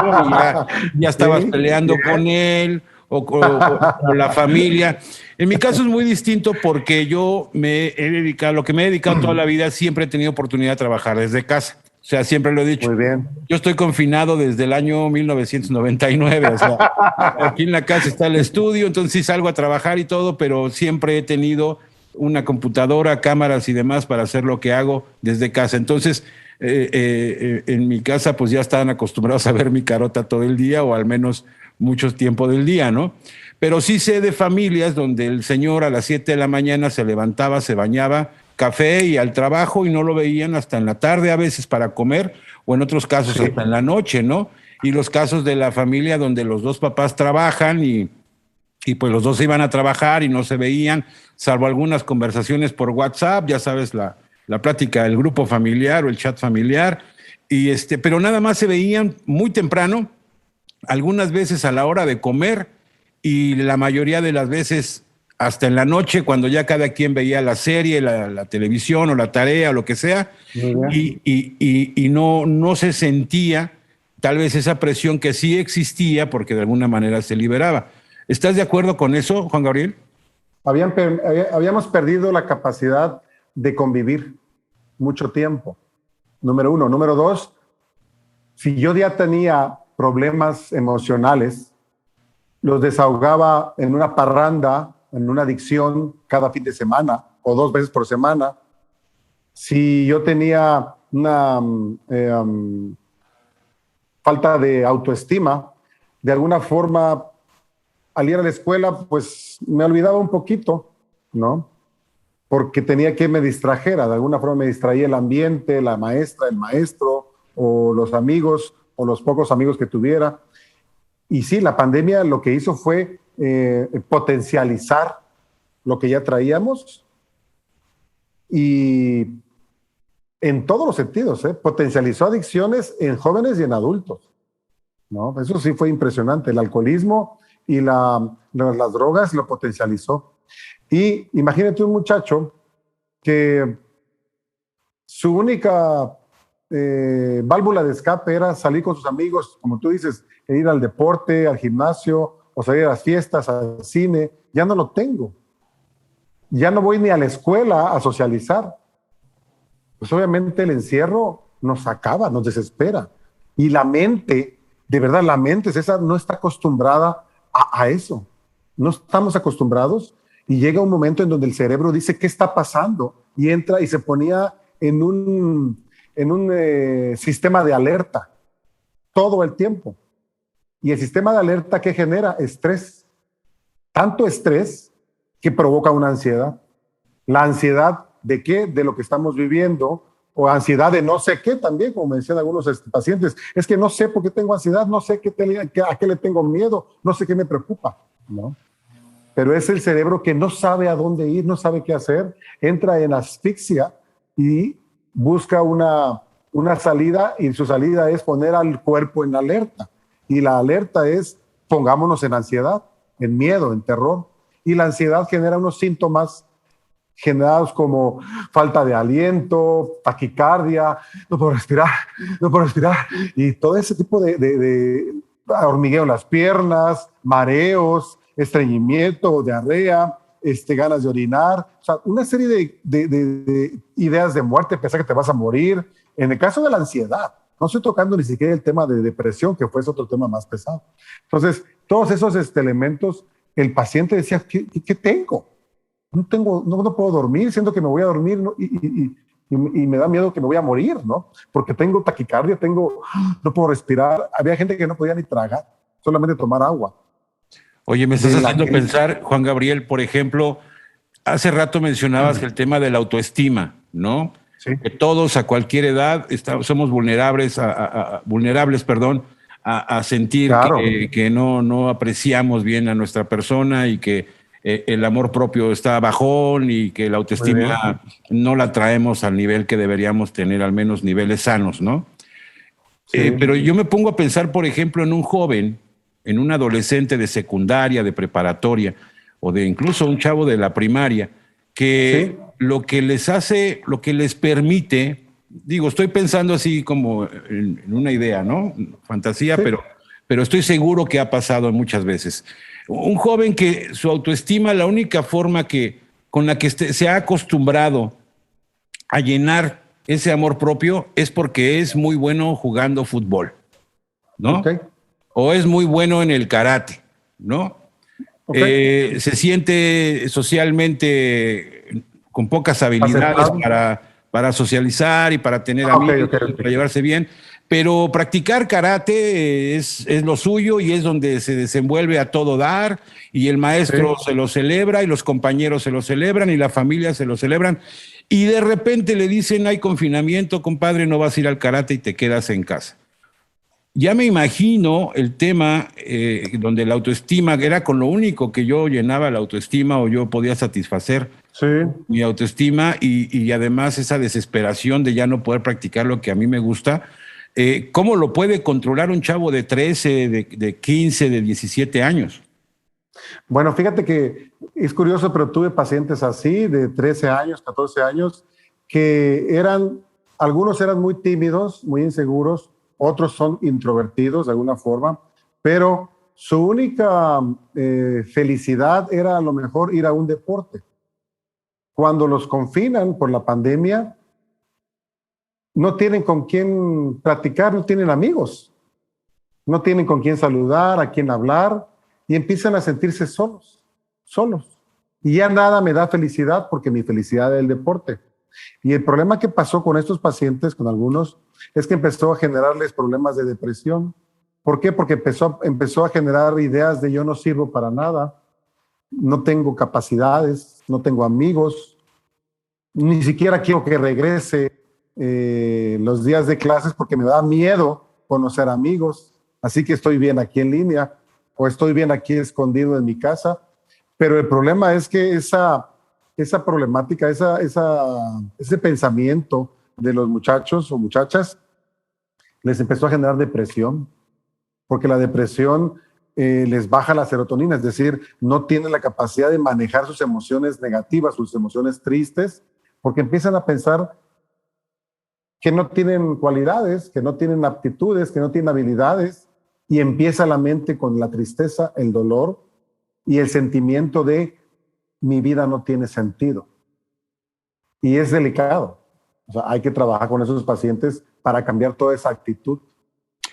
y ya estabas peleando con él o la familia. En mi caso es muy distinto porque yo lo que me he dedicado toda la vida, siempre he tenido oportunidad de trabajar desde casa. O sea, siempre lo he dicho. Muy bien. Yo estoy confinado desde el año 1999. O sea, aquí en la casa está el estudio, entonces sí salgo a trabajar y todo, pero siempre he tenido una computadora, cámaras y demás para hacer lo que hago desde casa. Entonces, En mi casa pues ya estaban acostumbrados a ver mi carota todo el día o al menos mucho tiempo del día, ¿no? Pero sí sé de familias donde el señor a las 7 de la mañana se levantaba, se bañaba, café y al trabajo y no lo veían hasta en la tarde a veces para comer o en otros casos hasta en la noche, ¿no? Y los casos de la familia donde los dos papás trabajan y pues los dos se iban a trabajar y no se veían, salvo algunas conversaciones por WhatsApp, ya sabes, la plática del grupo familiar o el chat familiar, pero nada más se veían muy temprano, algunas veces a la hora de comer y la mayoría de las veces hasta en la noche, cuando ya cada quien veía la serie, la televisión o la tarea o lo que sea, y no se sentía tal vez esa presión que sí existía porque de alguna manera se liberaba. ¿Estás de acuerdo con eso, Juan Gabriel? Habíamos perdido la capacidad de convivir mucho tiempo, número uno. Número dos, si yo ya tenía problemas emocionales, los desahogaba en una parranda, en una adicción cada fin de semana o 2 veces por semana. Si yo tenía una falta de autoestima, de alguna forma, al ir a la escuela, pues me olvidaba un poquito, ¿no? Porque tenía que me distrajera, de alguna forma me distraía el ambiente, la maestra, el maestro, o los amigos, o los pocos amigos que tuviera. Y sí, la pandemia lo que hizo fue potencializar lo que ya traíamos y en todos los sentidos, potencializó adicciones en jóvenes y en adultos, ¿no? Eso sí fue impresionante, el alcoholismo y las drogas lo potencializó. Y imagínate un muchacho que su única válvula de escape era salir con sus amigos, como tú dices, e ir al deporte, al gimnasio, o salir a las fiestas, al cine. Ya no lo tengo. Ya no voy ni a la escuela a socializar. Pues obviamente el encierro nos acaba, nos desespera. Y la mente, de verdad, la mente, César, no está acostumbrada a eso. No estamos acostumbrados y llega un momento en donde el cerebro dice, ¿qué está pasando? Y entra y se ponía en un sistema de alerta todo el tiempo. Y el sistema de alerta, ¿qué genera? Estrés. Tanto estrés que provoca una ansiedad. La ansiedad ¿de qué? De lo que estamos viviendo, o ansiedad de no sé qué también, como me decían algunos pacientes, es que no sé por qué tengo ansiedad, no sé a qué le tengo miedo, no sé qué me preocupa, ¿no? Pero es el cerebro que no sabe a dónde ir, no sabe qué hacer, entra en asfixia y busca una salida, y su salida es poner al cuerpo en alerta. Y la alerta es, pongámonos en ansiedad, en miedo, en terror. Y la ansiedad genera unos síntomas generados como falta de aliento, taquicardia, no puedo respirar, y todo ese tipo de hormigueo en las piernas, mareos, estreñimiento, diarrea, ganas de orinar, o sea, una serie de ideas de muerte, pensar que te vas a morir. En el caso de la ansiedad, no estoy tocando ni siquiera el tema de depresión, que fue otro tema más pesado. Entonces, todos esos elementos, el paciente decía, ¿qué tengo? No puedo dormir, siento que me voy a dormir, ¿no? y me da miedo que me voy a morir, ¿no? Porque tengo taquicardia, no puedo respirar. Había gente que no podía ni tragar, solamente tomar agua. Oye, me estás haciendo pensar, Juan Gabriel, por ejemplo, hace rato mencionabas el tema de la autoestima, ¿no? Sí. Que todos a cualquier edad somos vulnerables a sentir claro. que no apreciamos bien a nuestra persona y que el amor propio está bajón y que la autoestima no la traemos al nivel que deberíamos tener, al menos niveles sanos, ¿no? Sí. Pero yo me pongo a pensar, por ejemplo, en un joven, en un adolescente de secundaria, de preparatoria, o de incluso un chavo de la primaria, que ¿sí? lo que les permite, digo, estoy pensando así como en una idea, ¿no? Fantasía, sí. pero estoy seguro que ha pasado muchas veces. Un joven que su autoestima, la única forma con la que se ha acostumbrado a llenar ese amor propio es porque es muy bueno jugando fútbol, ¿no? Okay. O es muy bueno en el karate, ¿no? Okay. Se siente socialmente con pocas habilidades para socializar y para tener Ok, amigos, ok. para llevarse bien. Pero practicar karate es lo suyo y es donde se desenvuelve a todo dar, y el maestro Sí. se lo celebra y los compañeros se lo celebran y la familia se lo celebran. Y de repente le dicen, hay confinamiento, compadre, no vas a ir al karate y te quedas en casa. Ya me imagino el tema donde la autoestima era con lo único que yo llenaba la autoestima o yo podía satisfacer Sí. mi autoestima, y además esa desesperación de ya no poder practicar lo que a mí me gusta. ¿Cómo lo puede controlar un chavo de 13, de 15, de 17 años? Bueno, fíjate que es curioso, pero tuve pacientes así, de 13 años, 14 años, que algunos eran muy tímidos, muy inseguros, otros son introvertidos de alguna forma, pero su única felicidad era a lo mejor ir a un deporte. Cuando los confinan por la pandemia, no tienen con quién platicar, no tienen amigos, no tienen con quién saludar, a quién hablar, y empiezan a sentirse solos. Y ya nada me da felicidad porque mi felicidad es el deporte. Y el problema que pasó con estos pacientes, con algunos, es que empezó a generarles problemas de depresión. ¿Por qué? Porque empezó a generar ideas de yo no sirvo para nada, no tengo capacidades, no tengo amigos, ni siquiera quiero que regrese los días de clases porque me da miedo conocer amigos, así que estoy bien aquí en línea o estoy bien aquí escondido en mi casa. Pero el problema es que esa problemática, ese pensamiento de los muchachos o muchachas les empezó a generar depresión, porque la depresión les baja la serotonina, es decir, no tienen la capacidad de manejar sus emociones negativas, sus emociones tristes, porque empiezan a pensar que no tienen cualidades, que no tienen aptitudes, que no tienen habilidades, y empieza la mente con la tristeza, el dolor y el sentimiento de mi vida no tiene sentido. Y es delicado. O sea, hay que trabajar con esos pacientes para cambiar toda esa actitud,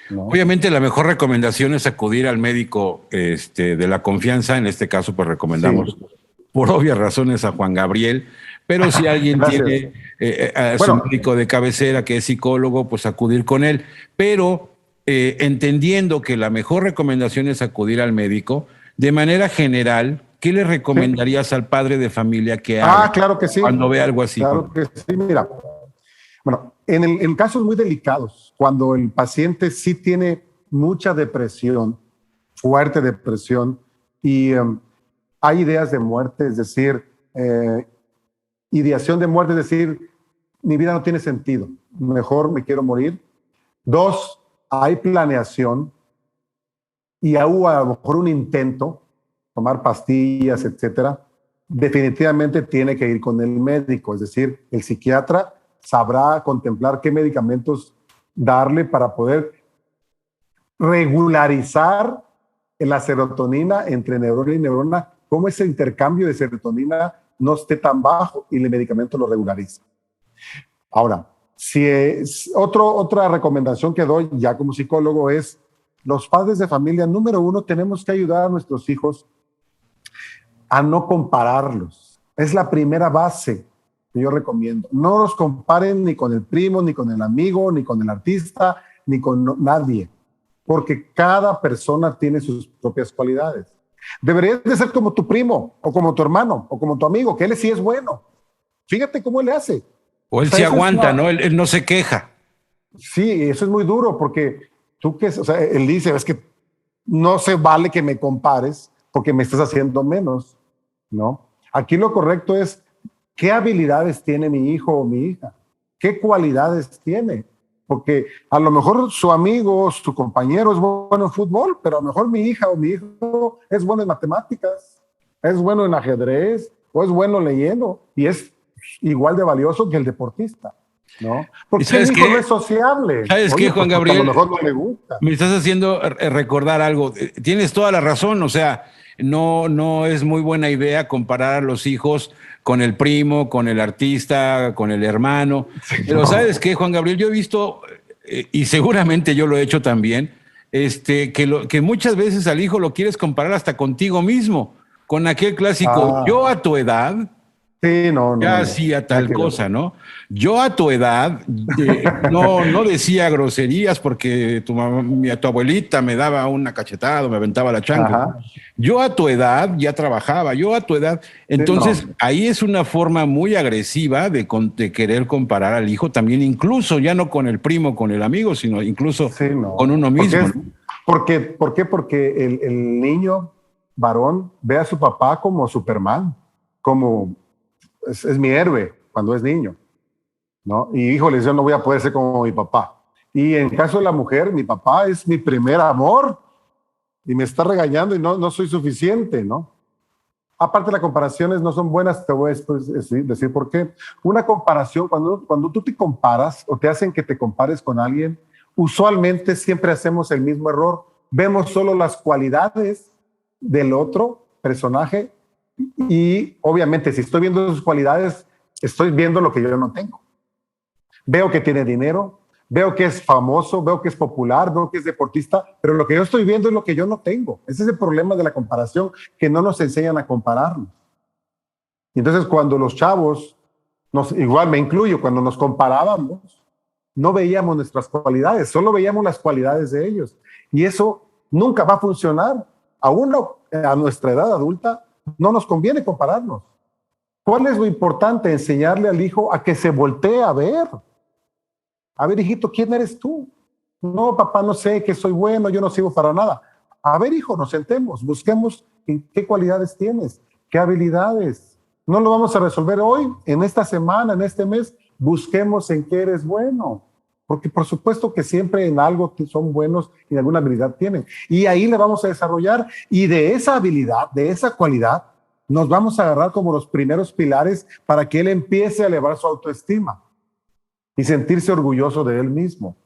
¿no? Obviamente la mejor recomendación es acudir al médico de la confianza. En este caso, pues recomendamos, Sí. por obvias razones, a Juan Gabriel. Pero si alguien Gracias. tiene a su médico de cabecera, que es psicólogo, pues acudir con él. Pero entendiendo que la mejor recomendación es acudir al médico, de manera general, ¿qué le recomendarías al padre de familia que haga Claro que sí. cuando ve algo así? Claro que sí, mira. Bueno, en casos muy delicados, cuando el paciente sí tiene mucha depresión, fuerte depresión, y hay ideas de muerte, es decir, ideación de muerte, es decir, mi vida no tiene sentido, mejor me quiero morir. 2, hay planeación y hubo a lo mejor un intento, tomar pastillas, etcétera. Definitivamente tiene que ir con el médico, es decir, el psiquiatra sabrá contemplar qué medicamentos darle para poder regularizar la serotonina entre neurona y neurona, cómo ese intercambio de serotonina no esté tan bajo y el medicamento lo regulariza. Ahora, si es otra recomendación que doy ya como psicólogo es, los padres de familia, número 1, tenemos que ayudar a nuestros hijos a no compararlos. Es la primera base que yo recomiendo. No los comparen ni con el primo, ni con el amigo, ni con el artista, ni con nadie, porque cada persona tiene sus propias cualidades. Deberías de ser como tu primo, o como tu hermano, o como tu amigo, que él sí es bueno. Fíjate cómo él le hace. O él se aguanta, ¿no? Él no se queja. Sí, eso es muy duro, porque él dice, es que no se vale que me compares porque me estás haciendo menos, ¿no? Aquí lo correcto es, ¿qué habilidades tiene mi hijo o mi hija? ¿Qué cualidades tiene? Porque a lo mejor su amigo, su compañero es bueno en fútbol, pero a lo mejor mi hija o mi hijo es bueno en matemáticas, es bueno en ajedrez, o es bueno leyendo, y es igual de valioso que el deportista, ¿no? Porque el hijo no es sociable. ¿Sabes qué, Juan Gabriel? A lo mejor no le gusta. Me estás haciendo recordar algo. Tienes toda la razón, o sea, no es muy buena idea comparar a los hijos con el primo, con el artista, con el hermano. Sí, pero ¿sabes qué, Juan Gabriel? Yo he visto, y seguramente yo lo he hecho también, que muchas veces al hijo lo quieres comparar hasta contigo mismo, con aquel clásico, yo a tu edad, Sí, no. Ya hacía Nada tal que ver. cosa, ¿no? Yo a tu edad no decía groserías porque tu abuelita me daba una cachetada, o me aventaba la chancla. Ajá. Yo a tu edad ya trabajaba, yo a tu edad. Sí, Entonces, no. ahí es una forma muy agresiva de querer comparar al hijo también, incluso ya no con el primo, con el amigo, sino incluso Sí, con no. uno Porque mismo, es, ¿no? ¿por qué? Porque el niño varón ve a su papá como Superman, como es mi héroe cuando es niño, ¿no? Y híjoles, yo no voy a poder ser como mi papá. Y en caso de la mujer, mi papá es mi primer amor y me está regañando y no soy suficiente, ¿no? Aparte, las comparaciones no son buenas, te voy a después decir por qué. Una comparación, cuando tú te comparas o te hacen que te compares con alguien, usualmente siempre hacemos el mismo error. Vemos solo las cualidades del otro personaje y obviamente si estoy viendo sus cualidades, estoy viendo lo que yo no tengo. Veo que tiene dinero, veo que es famoso, veo que es popular, veo que es deportista, pero lo que yo estoy viendo es lo que yo no tengo. Ese es el problema de la comparación, que no nos enseñan a compararnos. Y entonces cuando los chavos, igual me incluyo, cuando nos comparábamos, no veíamos nuestras cualidades, solo veíamos las cualidades de ellos. Y eso nunca va a funcionar. A nuestra edad adulta, no nos conviene compararnos. ¿Cuál es lo importante? Enseñarle al hijo a que se voltee a ver. A ver, hijito, ¿quién eres tú? No, papá, no sé, que soy bueno, yo no sirvo para nada. A ver, hijo, nos sentemos, busquemos qué cualidades tienes, qué habilidades. No lo vamos a resolver hoy, en esta semana, en este mes. Busquemos en qué eres bueno. Porque por supuesto que siempre en algo son buenos y en alguna habilidad tienen. Y ahí le vamos a desarrollar. Y de esa habilidad, de esa cualidad, nos vamos a agarrar como los primeros pilares para que él empiece a elevar su autoestima y sentirse orgulloso de él mismo.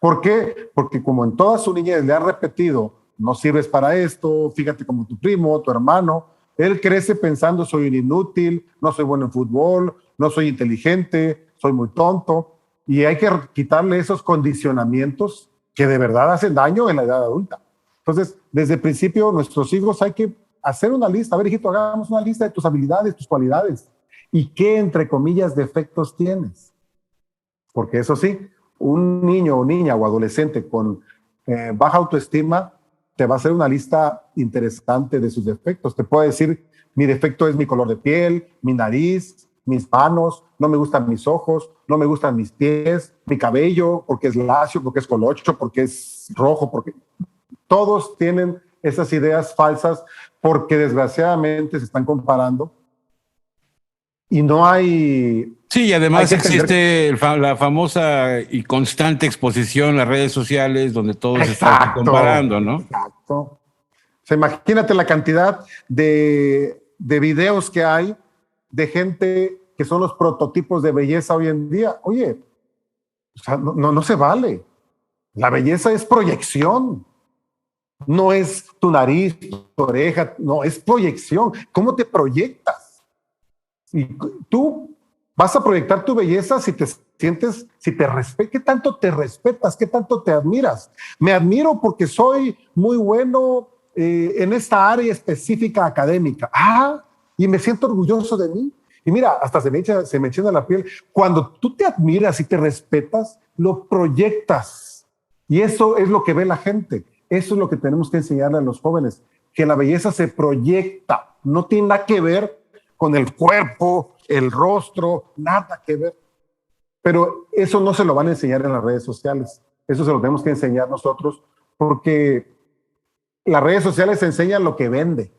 ¿Por qué? Porque como en toda su niñez le ha repetido, no sirves para esto, fíjate como tu primo, tu hermano, él crece pensando soy un inútil, no soy bueno en fútbol, no soy inteligente, soy muy tonto, y hay que quitarle esos condicionamientos que de verdad hacen daño en la edad adulta. Entonces, desde el principio, nuestros hijos hay que hacer una lista. A ver, hijito, hagamos una lista de tus habilidades, tus cualidades, y qué, entre comillas, defectos tienes. Porque eso sí, un niño o niña o adolescente con baja autoestima te va a hacer una lista interesante de sus defectos. Te puede decir, mi defecto es mi color de piel, mi nariz, mis manos, no me gustan mis ojos, no me gustan mis pies, mi cabello, porque es lacio, porque es colocho, porque es rojo, porque todos tienen esas ideas falsas porque desgraciadamente se están comparando y no hay... Sí, y además hay que existe la famosa y constante exposición en las redes sociales donde todos están comparando, ¿no? Exacto. O sea, imagínate la cantidad de videos que hay de gente que son los prototipos de belleza hoy en día. Oye, o sea, no se vale. La belleza es proyección. No es tu nariz, tu oreja, no, es proyección. ¿Cómo te proyectas? Y tú vas a proyectar tu belleza si te sientes, si te respetas. ¿Qué tanto te respetas? ¿Qué tanto te admiras? Me admiro porque soy muy bueno en esta área específica académica. Y me siento orgulloso de mí. Y mira, hasta se me enchina la piel. Cuando tú te admiras y te respetas, lo proyectas. Y eso es lo que ve la gente. Eso es lo que tenemos que enseñarle a los jóvenes, que la belleza se proyecta. No tiene nada que ver con el cuerpo, el rostro, nada que ver. Pero eso no se lo van a enseñar en las redes sociales. Eso se lo tenemos que enseñar nosotros porque las redes sociales enseñan lo que vende.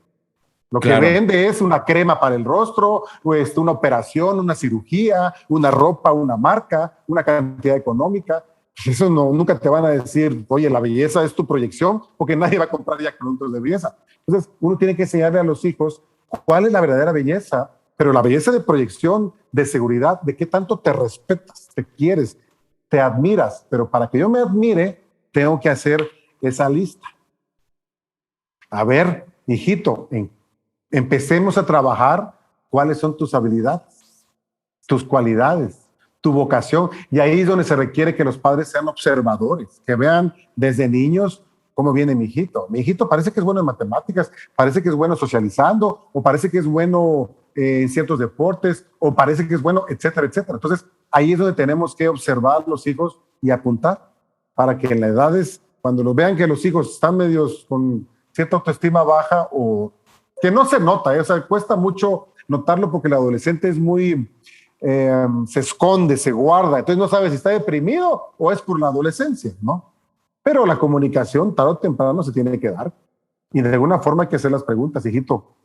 Lo que vende es una crema para el rostro, pues una operación, una cirugía, una ropa, una marca, una cantidad económica. Eso nunca te van a decir, oye, la belleza es tu proyección, porque nadie va a comprar ya productos de belleza. Entonces, uno tiene que enseñarle a los hijos cuál es la verdadera belleza, pero la belleza de proyección, de seguridad, de qué tanto te respetas, te quieres, te admiras. Pero para que yo me admire, tengo que hacer esa lista. A ver, hijito, empecemos a trabajar cuáles son tus habilidades, tus cualidades, tu vocación. Y ahí es donde se requiere que los padres sean observadores, que vean desde niños cómo viene mi hijito. Mi hijito parece que es bueno en matemáticas, parece que es bueno socializando, o parece que es bueno en ciertos deportes o parece que es bueno, etcétera, etcétera. Entonces, ahí es donde tenemos que observar los hijos y apuntar para que en las edades, cuando los vean que los hijos están medios con cierta autoestima baja o que no se nota, o sea, cuesta mucho notarlo porque el adolescente es muy, se esconde, se guarda, entonces no sabe si está deprimido o es por la adolescencia, ¿no? Pero la comunicación tarde o temprano se tiene que dar y de alguna forma hay que hacer las preguntas, hijito,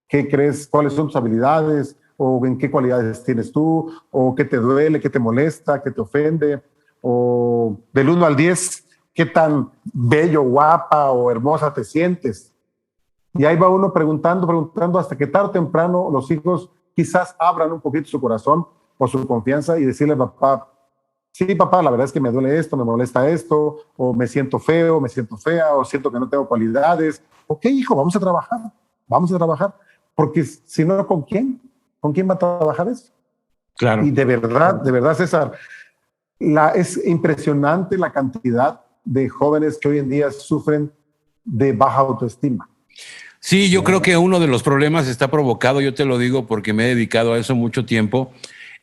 ¿qué crees? ¿Cuáles son tus habilidades? ¿O en qué cualidades tienes tú? ¿O qué te duele? ¿Qué te molesta? ¿Qué te ofende? O del 1 al 10, ¿qué tan bello, guapa o hermosa te sientes? Y ahí va uno preguntando hasta que tarde o temprano los hijos quizás abran un poquito su corazón o su confianza y decirle a papá, sí, papá, la verdad es que me duele esto, me molesta esto, o me siento feo, me siento fea, o siento que no tengo cualidades. Ok, hijo, vamos a trabajar, porque si no, ¿con quién? ¿Con quién va a trabajar eso? Claro. Y de verdad, César, es impresionante la cantidad de jóvenes que hoy en día sufren de baja autoestima. Sí, yo creo que uno de los problemas está provocado, yo te lo digo porque me he dedicado a eso mucho tiempo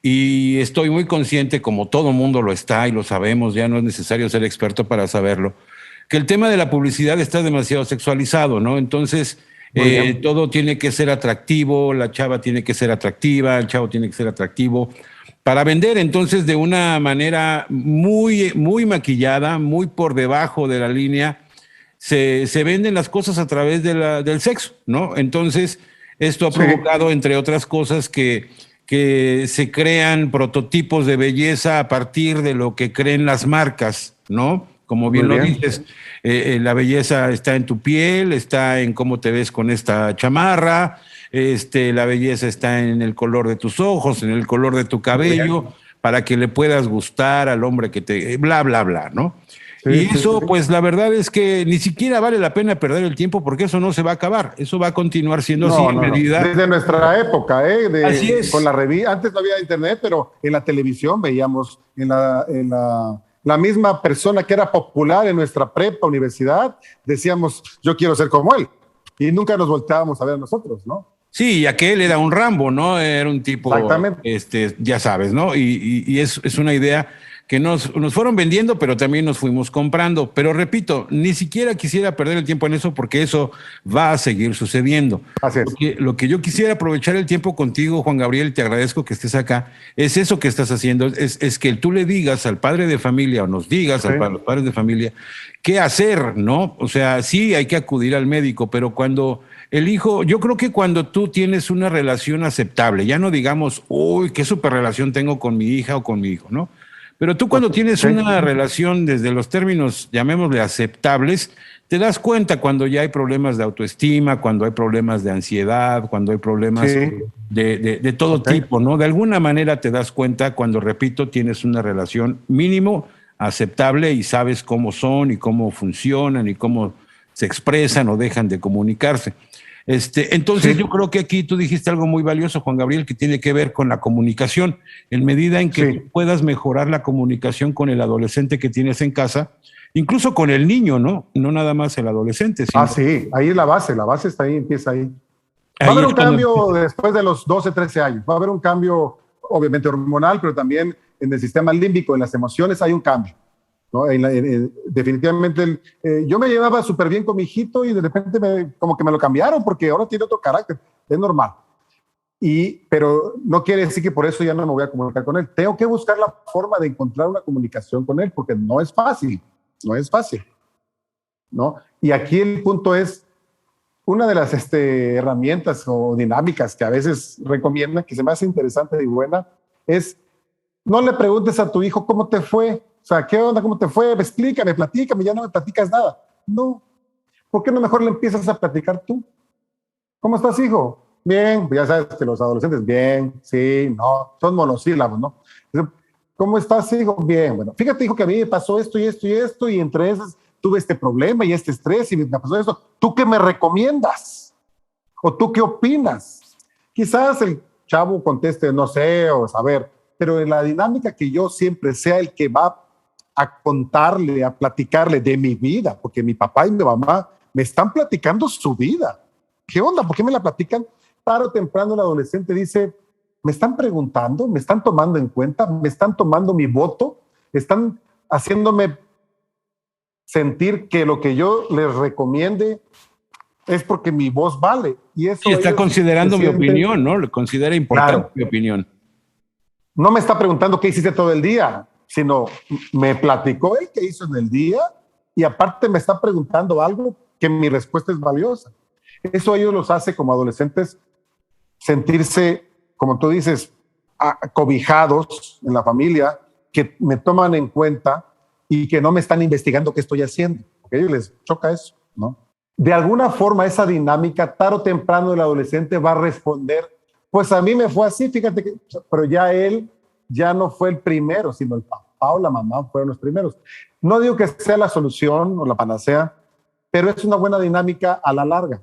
y estoy muy consciente, como todo mundo lo está y lo sabemos, ya no es necesario ser experto para saberlo, que el tema de la publicidad está demasiado sexualizado, ¿no? Entonces, todo tiene que ser atractivo, la chava tiene que ser atractiva, el chavo tiene que ser atractivo para vender, entonces, de una manera muy, muy maquillada, muy por debajo de la línea, se venden las cosas a través del sexo, ¿no? Entonces, esto ha provocado, entre otras cosas, que se crean prototipos de belleza a partir de lo que creen las marcas, ¿no? Como bien lo dices, la belleza está en tu piel, está en cómo te ves con esta chamarra, la belleza está en el color de tus ojos, en el color de tu cabello, para que le puedas gustar al hombre que te... bla, bla, bla, ¿no? Y eso, pues la verdad es que ni siquiera vale la pena perder el tiempo porque eso no se va a acabar. Eso va a continuar siendo así en medida. Desde nuestra época, así es. Con la revista, antes no había internet, pero en la televisión veíamos en la misma persona que era popular en nuestra prepa, universidad, decíamos, yo quiero ser como él. Y nunca nos volteábamos a ver a nosotros, ¿no? Sí, y aquel era un Rambo, ¿no? Era un tipo, ya sabes, ¿no? Y es una idea que nos fueron vendiendo, pero también nos fuimos comprando. Pero repito, ni siquiera quisiera perder el tiempo en eso porque eso va a seguir sucediendo. Así es. Lo que yo quisiera aprovechar el tiempo contigo, Juan Gabriel, te agradezco que estés acá, es eso que estás haciendo, es que tú le digas al padre de familia o nos digas a los padres de familia qué hacer, ¿no? O sea, sí hay que acudir al médico, pero cuando el hijo, yo creo que cuando tú tienes una relación aceptable, ya no digamos, uy, qué super relación tengo con mi hija o con mi hijo, ¿no? Pero tú cuando tienes una relación desde los términos, llamémosle aceptables, te das cuenta cuando ya hay problemas de autoestima, cuando hay problemas de ansiedad, cuando hay problemas de todo tipo, ¿no? De alguna manera te das cuenta cuando, repito, tienes una relación mínimo aceptable y sabes cómo son y cómo funcionan y cómo se expresan o dejan de comunicarse. Entonces yo creo que aquí tú dijiste algo muy valioso, Juan Gabriel, que tiene que ver con la comunicación. En medida en que puedas mejorar la comunicación con el adolescente que tienes en casa, incluso con el niño, ¿no? No nada más el adolescente. Sino... sí, ahí es la base está ahí, empieza ahí. Va a haber un cambio después de los 12, 13 años. Va a haber un cambio, obviamente hormonal, pero también en el sistema límbico, en las emociones hay un cambio, ¿no? Definitivamente, yo me llevaba súper bien con mi hijito y de repente como que me lo cambiaron porque ahora tiene otro carácter. Es normal. Pero no quiere decir que por eso ya no me voy a comunicar con él. Tengo que buscar la forma de encontrar una comunicación con él porque no es fácil, ¿no? Y aquí el punto es, una de las herramientas o dinámicas que a veces recomiendan, que se me hace interesante y buena, es no le preguntes a tu hijo cómo te fue. O sea, ¿qué onda? ¿Cómo te fue? Explícame, platícame, ya no me platicas nada. No. ¿Por qué no mejor le empiezas a platicar tú? ¿Cómo estás, hijo? Bien. Ya sabes que los adolescentes, bien, sí, no, son monosílabos, ¿no? ¿Cómo estás, hijo? Bien. Bueno, fíjate, hijo, que a mí me pasó esto y esto y esto, y entre esas tuve este problema y este estrés y me pasó esto. ¿Tú qué me recomiendas? ¿O tú qué opinas? Quizás el chavo conteste, no sé, o saber, pero en la dinámica que yo siempre sea el que va a contarle, a platicarle de mi vida, porque mi papá y mi mamá me están platicando su vida. ¿Qué onda? ¿Por qué me la platican? tarde o temprano el adolescente dice, me están preguntando, me están tomando en cuenta, me están tomando mi voto, están haciéndome sentir que lo que yo les recomiende es porque mi voz vale. Y eso sí, está considerando mi opinión, ¿no? Le considera importante mi opinión. No me está preguntando qué hiciste todo el día, sino me platicó él qué hizo en el día y aparte me está preguntando algo que mi respuesta es valiosa. Eso a ellos los hace como adolescentes sentirse, como tú dices, cobijados en la familia, que me toman en cuenta y que no me están investigando qué estoy haciendo. Porque a ellos les choca eso, ¿no? De alguna forma esa dinámica, tarde o temprano el adolescente va a responder, pues a mí me fue así, fíjate que, pero ya él ya no fue el primero, sino el papá o la mamá fueron los primeros. No digo que sea la solución o la panacea, pero es una buena dinámica a la larga,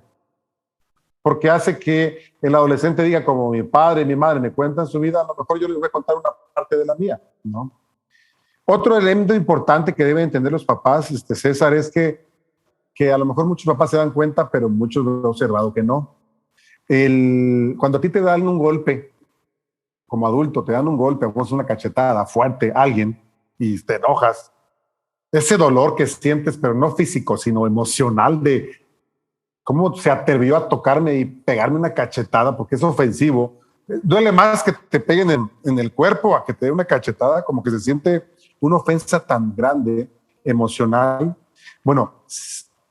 porque hace que el adolescente diga, como mi padre y mi madre me cuentan su vida, a lo mejor yo les voy a contar una parte de la mía, ¿no? Otro elemento importante que deben entender los papás, César, es que a lo mejor muchos papás se dan cuenta, pero muchos lo han observado que no. Cuando a ti te dan un golpe, como adulto, te dan un golpe, o una cachetada fuerte a alguien y te enojas, ese dolor que sientes, pero no físico, sino emocional de cómo se atrevió a tocarme y pegarme una cachetada, porque es ofensivo. Duele más que te peguen en el cuerpo a que te dé una cachetada, como que se siente una ofensa tan grande, emocional. Bueno,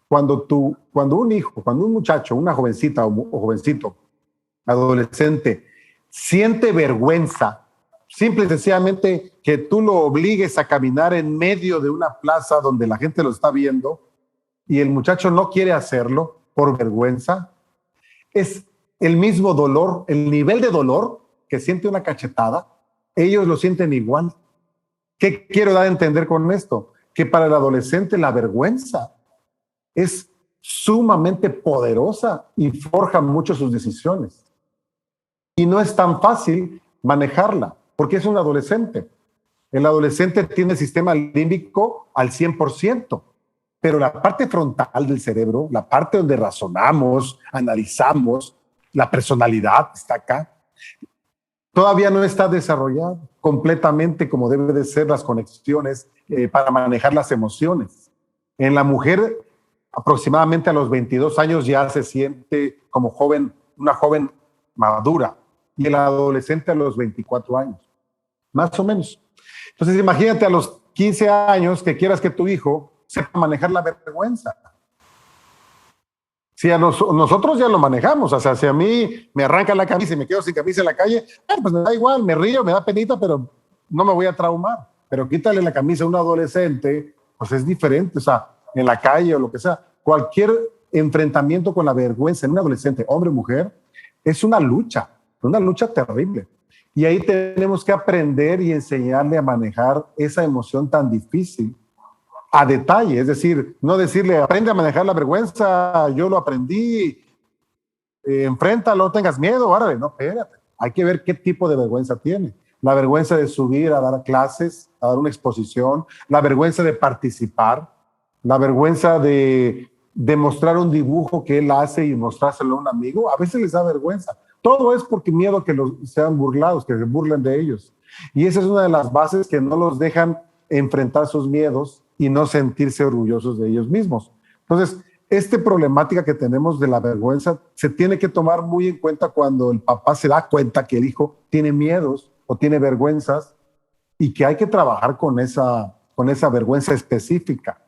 cuando un hijo, cuando un muchacho, una jovencita o jovencito, adolescente, siente vergüenza, simple y sencillamente que tú lo obligues a caminar en medio de una plaza donde la gente lo está viendo y el muchacho no quiere hacerlo por vergüenza, es el mismo dolor, el nivel de dolor que siente una cachetada, ellos lo sienten igual. ¿Qué quiero dar a entender con esto? Que para el adolescente la vergüenza es sumamente poderosa y forja mucho sus decisiones. Y no es tan fácil manejarla, porque es un adolescente. El adolescente tiene el sistema límbico al 100%, pero la parte frontal del cerebro, la parte donde razonamos, analizamos, la personalidad está acá, todavía no está desarrollado completamente como debe de ser las conexiones para manejar las emociones. En la mujer, aproximadamente a los 22 años ya se siente como joven, una joven madura, y el adolescente a los 24 años, más o menos. Entonces imagínate a los 15 años que quieras que tu hijo sepa manejar la vergüenza. Si nosotros ya lo manejamos, o sea, si a mí me arranca la camisa y me quedo sin camisa en la calle, pues me da igual, me río, me da penita, pero no me voy a traumar. Pero quítale la camisa a un adolescente, pues es diferente, o sea, en la calle o lo que sea. Cualquier enfrentamiento con la vergüenza en un adolescente, hombre o mujer, es una lucha terrible. Y ahí tenemos que aprender y enseñarle a manejar esa emoción tan difícil a detalle, es decir, no decirle, aprende a manejar la vergüenza, yo lo aprendí, enfréntalo, no tengas miedo, árale, no, espérate, hay que ver qué tipo de vergüenza tiene. La vergüenza de subir a dar clases, a dar una exposición, la vergüenza de participar, la vergüenza de mostrar un dibujo que él hace y mostrárselo a un amigo, a veces les da vergüenza. Todo es porque miedo a que sean burlados, que se burlen de ellos. Y esa es una de las bases que no los dejan enfrentar sus miedos y no sentirse orgullosos de ellos mismos. Entonces, esta problemática que tenemos de la vergüenza se tiene que tomar muy en cuenta cuando el papá se da cuenta que el hijo tiene miedos o tiene vergüenzas y que hay que trabajar con esa vergüenza específica.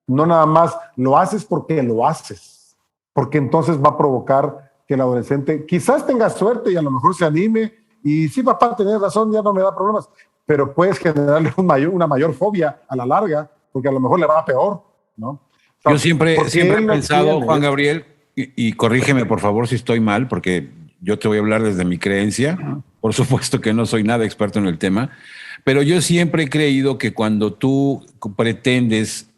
No nada más lo haces porque lo haces, porque entonces va a provocar que el adolescente quizás tenga suerte y a lo mejor se anime y sí, papá, tenés razón, ya no me da problemas, pero puedes generarle una mayor fobia a la larga, porque a lo mejor le va peor, ¿no? O sea, yo siempre he pensado, Juan Gabriel, y corrígeme por favor si estoy mal, porque yo te voy a hablar desde mi creencia, por supuesto que no soy nada experto en el tema, pero yo siempre he creído que cuando tú pretendes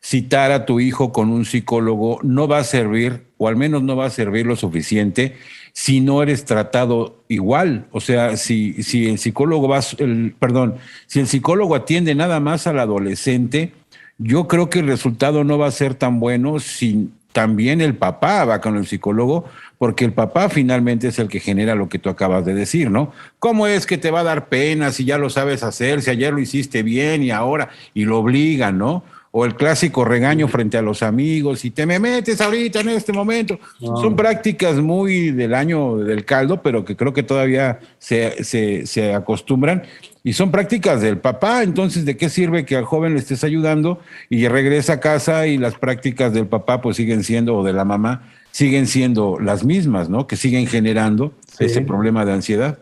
citar a tu hijo con un psicólogo, no va a servir, o al menos no va a servir lo suficiente, si no eres tratado igual. O sea, si el psicólogo si el psicólogo atiende nada más al adolescente, yo creo que el resultado no va a ser tan bueno si también el papá va con el psicólogo, porque el papá finalmente es el que genera lo que tú acabas de decir, ¿no? ¿Cómo es que te va a dar pena si ya lo sabes hacer, si ayer lo hiciste bien y ahora, y lo obligan, ¿no? O el clásico regaño frente a los amigos, y te me metes ahorita en este momento. Son prácticas muy del año del caldo, pero que creo que todavía se acostumbran, y son prácticas del papá. Entonces, ¿de qué sirve que al joven le estés ayudando y regresa a casa y las prácticas del papá pues siguen siendo, o de la mamá, siguen siendo las mismas, ¿no? Que siguen generando ese problema de ansiedad.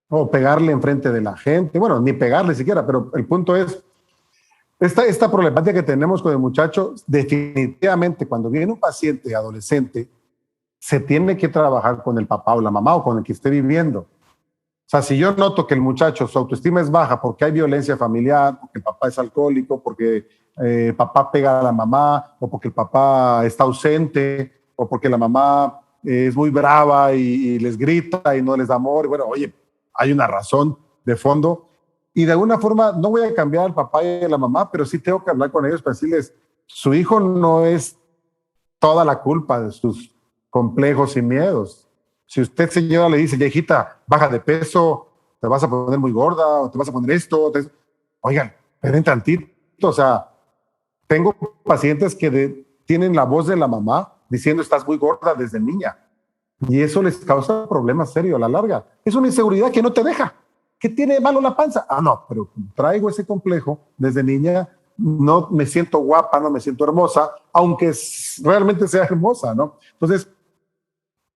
O pegarle enfrente de la gente. Bueno, ni pegarle siquiera, pero el punto es, esta problemática que tenemos con el muchacho, definitivamente cuando viene un paciente adolescente, se tiene que trabajar con el papá o la mamá o con el que esté viviendo. O sea, si yo noto que el muchacho, su autoestima es baja porque hay violencia familiar, porque el papá es alcohólico, porque el papá pega a la mamá, o porque el papá está ausente, o porque la mamá es muy brava y les grita y no les da amor, bueno, oye, hay una razón de fondo. Y de alguna forma no voy a cambiar al papá y a la mamá, pero sí tengo que hablar con ellos para decirles, su hijo no es toda la culpa de sus complejos y miedos. Si usted, señora, le dice, ya hijita, baja de peso, te vas a poner muy gorda, o te vas a poner esto, oigan, esperen tantito. O sea, tengo pacientes que tienen la voz de la mamá diciendo, estás muy gorda desde niña. Y eso les causa problemas serios a la larga. Es una inseguridad que no te deja. ¿Qué tiene de malo la panza? Ah, no, pero traigo ese complejo desde niña, no me siento guapa, no me siento hermosa, aunque realmente sea hermosa, ¿no? Entonces,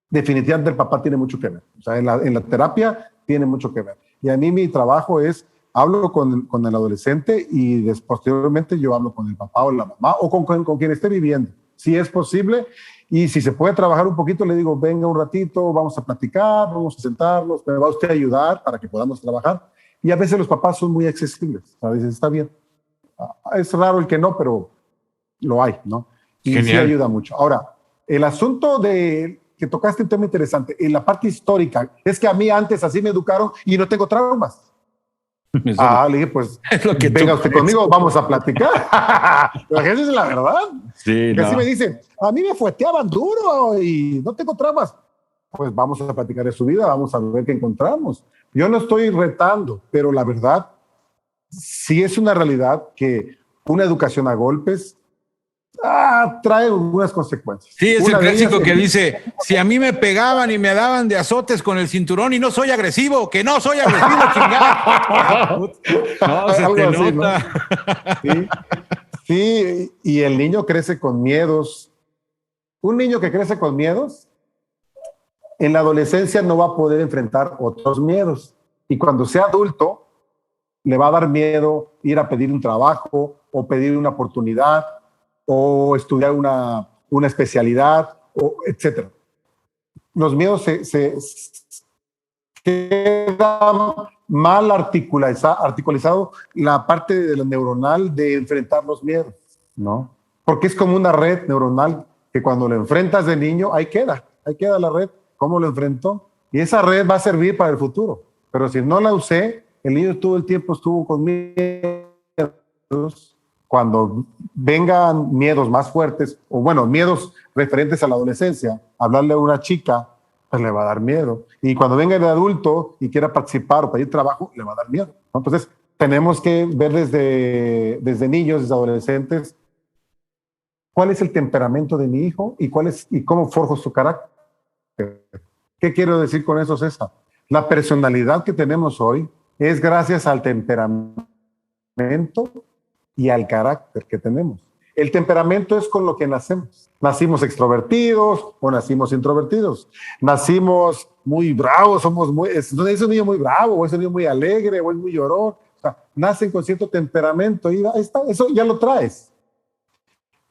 definitivamente el papá tiene mucho que ver. O sea, en la terapia tiene mucho que ver. Y a mí mi trabajo es, hablo con el adolescente y posteriormente yo hablo con el papá o la mamá o con quien esté viviendo, si es posible. Y si se puede trabajar un poquito, le digo, venga un ratito, vamos a platicar, vamos a sentarnos, me va usted a ayudar para que podamos trabajar. Y a veces los papás son muy accesibles, a veces está bien. Es raro el que no, pero lo hay, ¿no? Y sí ayuda mucho. Ahora, el asunto que tocaste un tema interesante, en la parte histórica, es que a mí antes así me educaron y no tengo traumas. Le dije, pues, venga usted conmigo, vamos a platicar. La gente es la verdad. Sí, que así me dicen, a mí me fueteaban duro y no tengo traumas. Pues vamos a platicar de su vida, vamos a ver qué encontramos. Yo no estoy retando, pero la verdad, sí es una realidad que una educación a golpes trae algunas consecuencias. Sí, es el clásico que dice, si a mí me pegaban y me daban de azotes con el cinturón y no soy agresivo, que no soy agresivo, chingada. No, se te así, nota. ¿no? Sí, y el niño crece con miedos. Un niño que crece con miedos, en la adolescencia no va a poder enfrentar otros miedos. Y cuando sea adulto, le va a dar miedo ir a pedir un trabajo o pedir una oportunidad o estudiar una especialidad, etc. Los miedos se queda mal articulizado la parte de la neuronal de enfrentar los miedos, ¿no? Porque es como una red neuronal que cuando lo enfrentas de niño, ahí queda la red, cómo lo enfrentó. Y esa red va a servir para el futuro. Pero si no la usé, el niño todo el tiempo estuvo con miedos. Cuando vengan miedos más fuertes, o bueno, miedos referentes a la adolescencia, hablarle a una chica, pues le va a dar miedo. Y cuando venga el adulto y quiera participar o pedir trabajo, le va a dar miedo, ¿no? Entonces, tenemos que ver desde niños, desde adolescentes, cuál es el temperamento de mi hijo y cómo forjo su carácter. ¿Qué quiero decir con eso, César? La personalidad que tenemos hoy es gracias al temperamento y al carácter que tenemos. El temperamento es con lo que nacemos. Nacimos extrovertidos o nacimos introvertidos. Nacimos muy bravos, es un niño muy bravo, o es un niño muy alegre, o es muy llorón. O sea, nacen con cierto temperamento y ahí está, eso ya lo traes.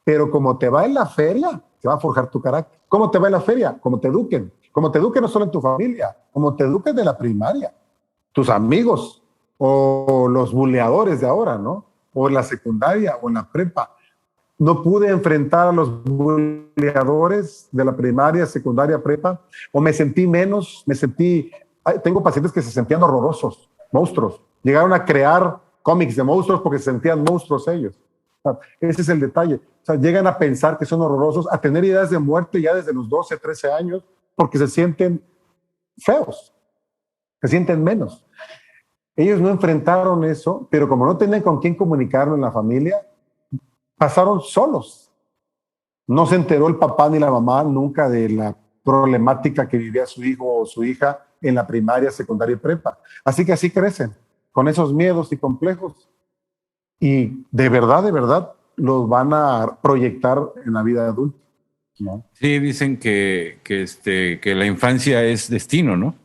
Pero como te va en la feria, te va a forjar tu carácter. ¿Cómo te va en la feria? Como te eduquen. Como te eduquen no solo en tu familia, como te eduquen de la primaria. Tus amigos o los buleadores de ahora, ¿no? O en la secundaria o en la prepa. No pude enfrentar a los buleadores de la primaria, secundaria, prepa, o me sentí menos, tengo pacientes que se sentían horrorosos, monstruos. Llegaron a crear cómics de monstruos porque se sentían monstruos ellos. Ese es el detalle. O sea, llegan a pensar que son horrorosos, a tener ideas de muerte ya desde los 12, 13 años, porque se sienten feos, se sienten menos. Ellos no enfrentaron eso, pero como no tenían con quién comunicarlo en la familia, pasaron solos. No se enteró el papá ni la mamá nunca de la problemática que vivía su hijo o su hija en la primaria, secundaria y prepa. Así que así crecen, con esos miedos y complejos. Y de verdad, los van a proyectar en la vida adulta, ¿no? Sí, dicen que la infancia es destino, ¿no?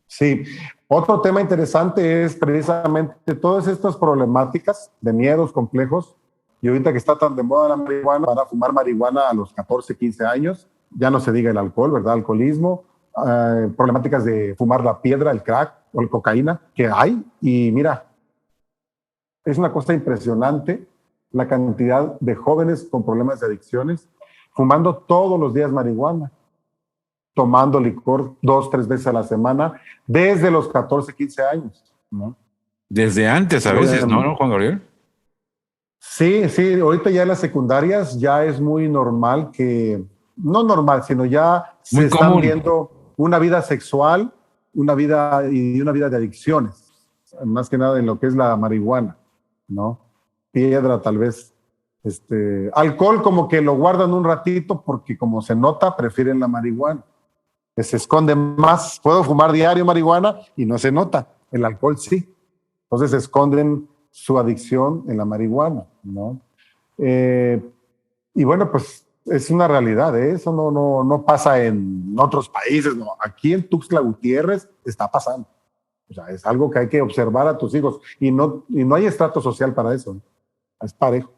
Sí. Otro tema interesante es precisamente todas estas problemáticas de miedos complejos. Y ahorita que está tan de moda la marihuana, van a fumar marihuana a los 14, 15 años. Ya no se diga el alcohol, ¿verdad? Alcoholismo, problemáticas de fumar la piedra, el crack o la cocaína que hay. Y mira, es una cosa impresionante la cantidad de jóvenes con problemas de adicciones fumando todos los días marihuana, tomando licor 2, 3 veces a la semana desde los 14, 15 años, ¿no? Desde antes a veces, ¿no, Juan Gabriel? Sí, ahorita ya en las secundarias ya es muy normal que, no normal, sino ya se están viendo una vida sexual, una vida de adicciones, más que nada en lo que es la marihuana, ¿no? Piedra tal vez, alcohol como que lo guardan un ratito porque como se nota, prefieren la marihuana, que se esconde más. Puedo fumar diario marihuana y no se nota, el alcohol sí. Entonces esconden su adicción en la marihuana, ¿no? Y bueno, pues es una realidad, ¿eh? Eso no pasa en otros países, no. Aquí en Tuxtla Gutiérrez está pasando. O sea, es algo que hay que observar a tus hijos y no hay estrato social para eso, ¿no? Es parejo.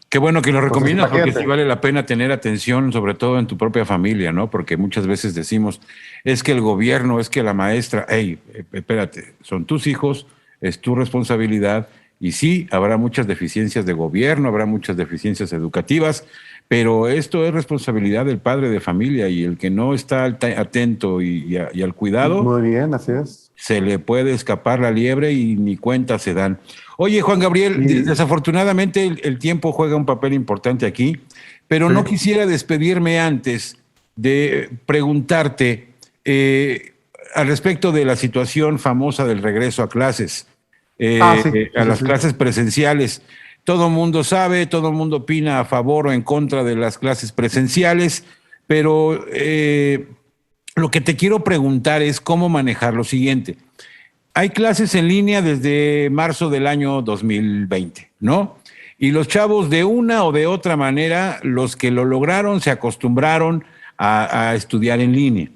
Qué bueno que lo recomiendas, Entonces, porque sí vale la pena tener atención, sobre todo en tu propia familia, ¿no? Porque muchas veces decimos, es que el gobierno, es que la maestra, hey, espérate, son tus hijos, es tu responsabilidad. Y sí, habrá muchas deficiencias de gobierno, habrá muchas deficiencias educativas, pero esto es responsabilidad del padre de familia, y el que no está atento y al cuidado, muy bien, así es, se le puede escapar la liebre y ni cuenta se dan. Oye, Juan Gabriel, desafortunadamente el tiempo juega un papel importante aquí, pero no quisiera despedirme antes de preguntarte al respecto de la situación famosa del regreso a clases. A las clases presenciales. Todo mundo sabe, todo mundo opina a favor o en contra de las clases presenciales, pero lo que te quiero preguntar es cómo manejar lo siguiente. Hay clases en línea desde marzo del año 2020, ¿no? Y los chavos de una o de otra manera, los que lo lograron, se acostumbraron a estudiar en línea.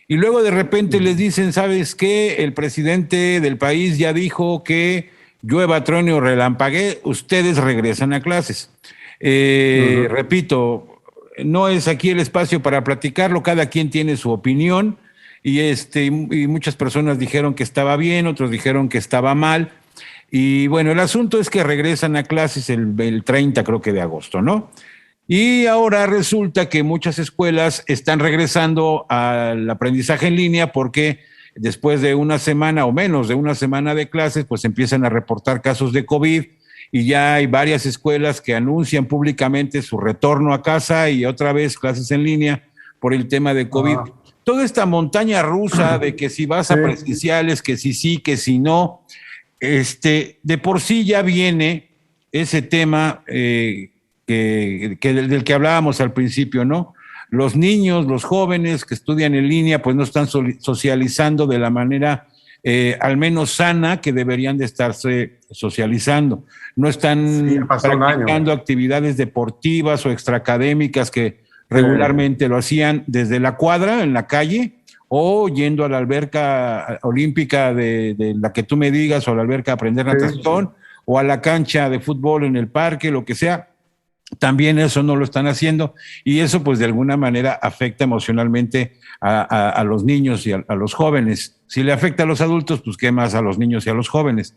Y luego de repente les dicen, ¿sabes qué? El presidente del país ya dijo que llueva, truene o relampaguee, ustedes regresan a clases. Repito, no es aquí el espacio para platicarlo, cada quien tiene su opinión y muchas personas dijeron que estaba bien, otros dijeron que estaba mal. Y bueno, el asunto es que regresan a clases el 30, creo que de agosto, ¿no? Y ahora resulta que muchas escuelas están regresando al aprendizaje en línea porque después de una semana o menos de una semana de clases, pues empiezan a reportar casos de COVID y ya hay varias escuelas que anuncian públicamente su retorno a casa y otra vez clases en línea por el tema de COVID. Toda esta montaña rusa de que si vas a presenciales, que si sí, que si no, de por sí ya viene ese tema del que hablábamos al principio, ¿no? Los niños, los jóvenes que estudian en línea, pues no están socializando de la manera al menos sana que deberían de estarse socializando. No están practicando actividades deportivas o extraacadémicas que regularmente lo hacían desde la cuadra, en la calle, o yendo a la alberca olímpica de la que tú me digas, o a la alberca a aprender natación, o a la cancha de fútbol en el parque, lo que sea. También eso no lo están haciendo y eso pues de alguna manera afecta emocionalmente a los niños y a los jóvenes. Si le afecta a los adultos, pues qué más a los niños y a los jóvenes.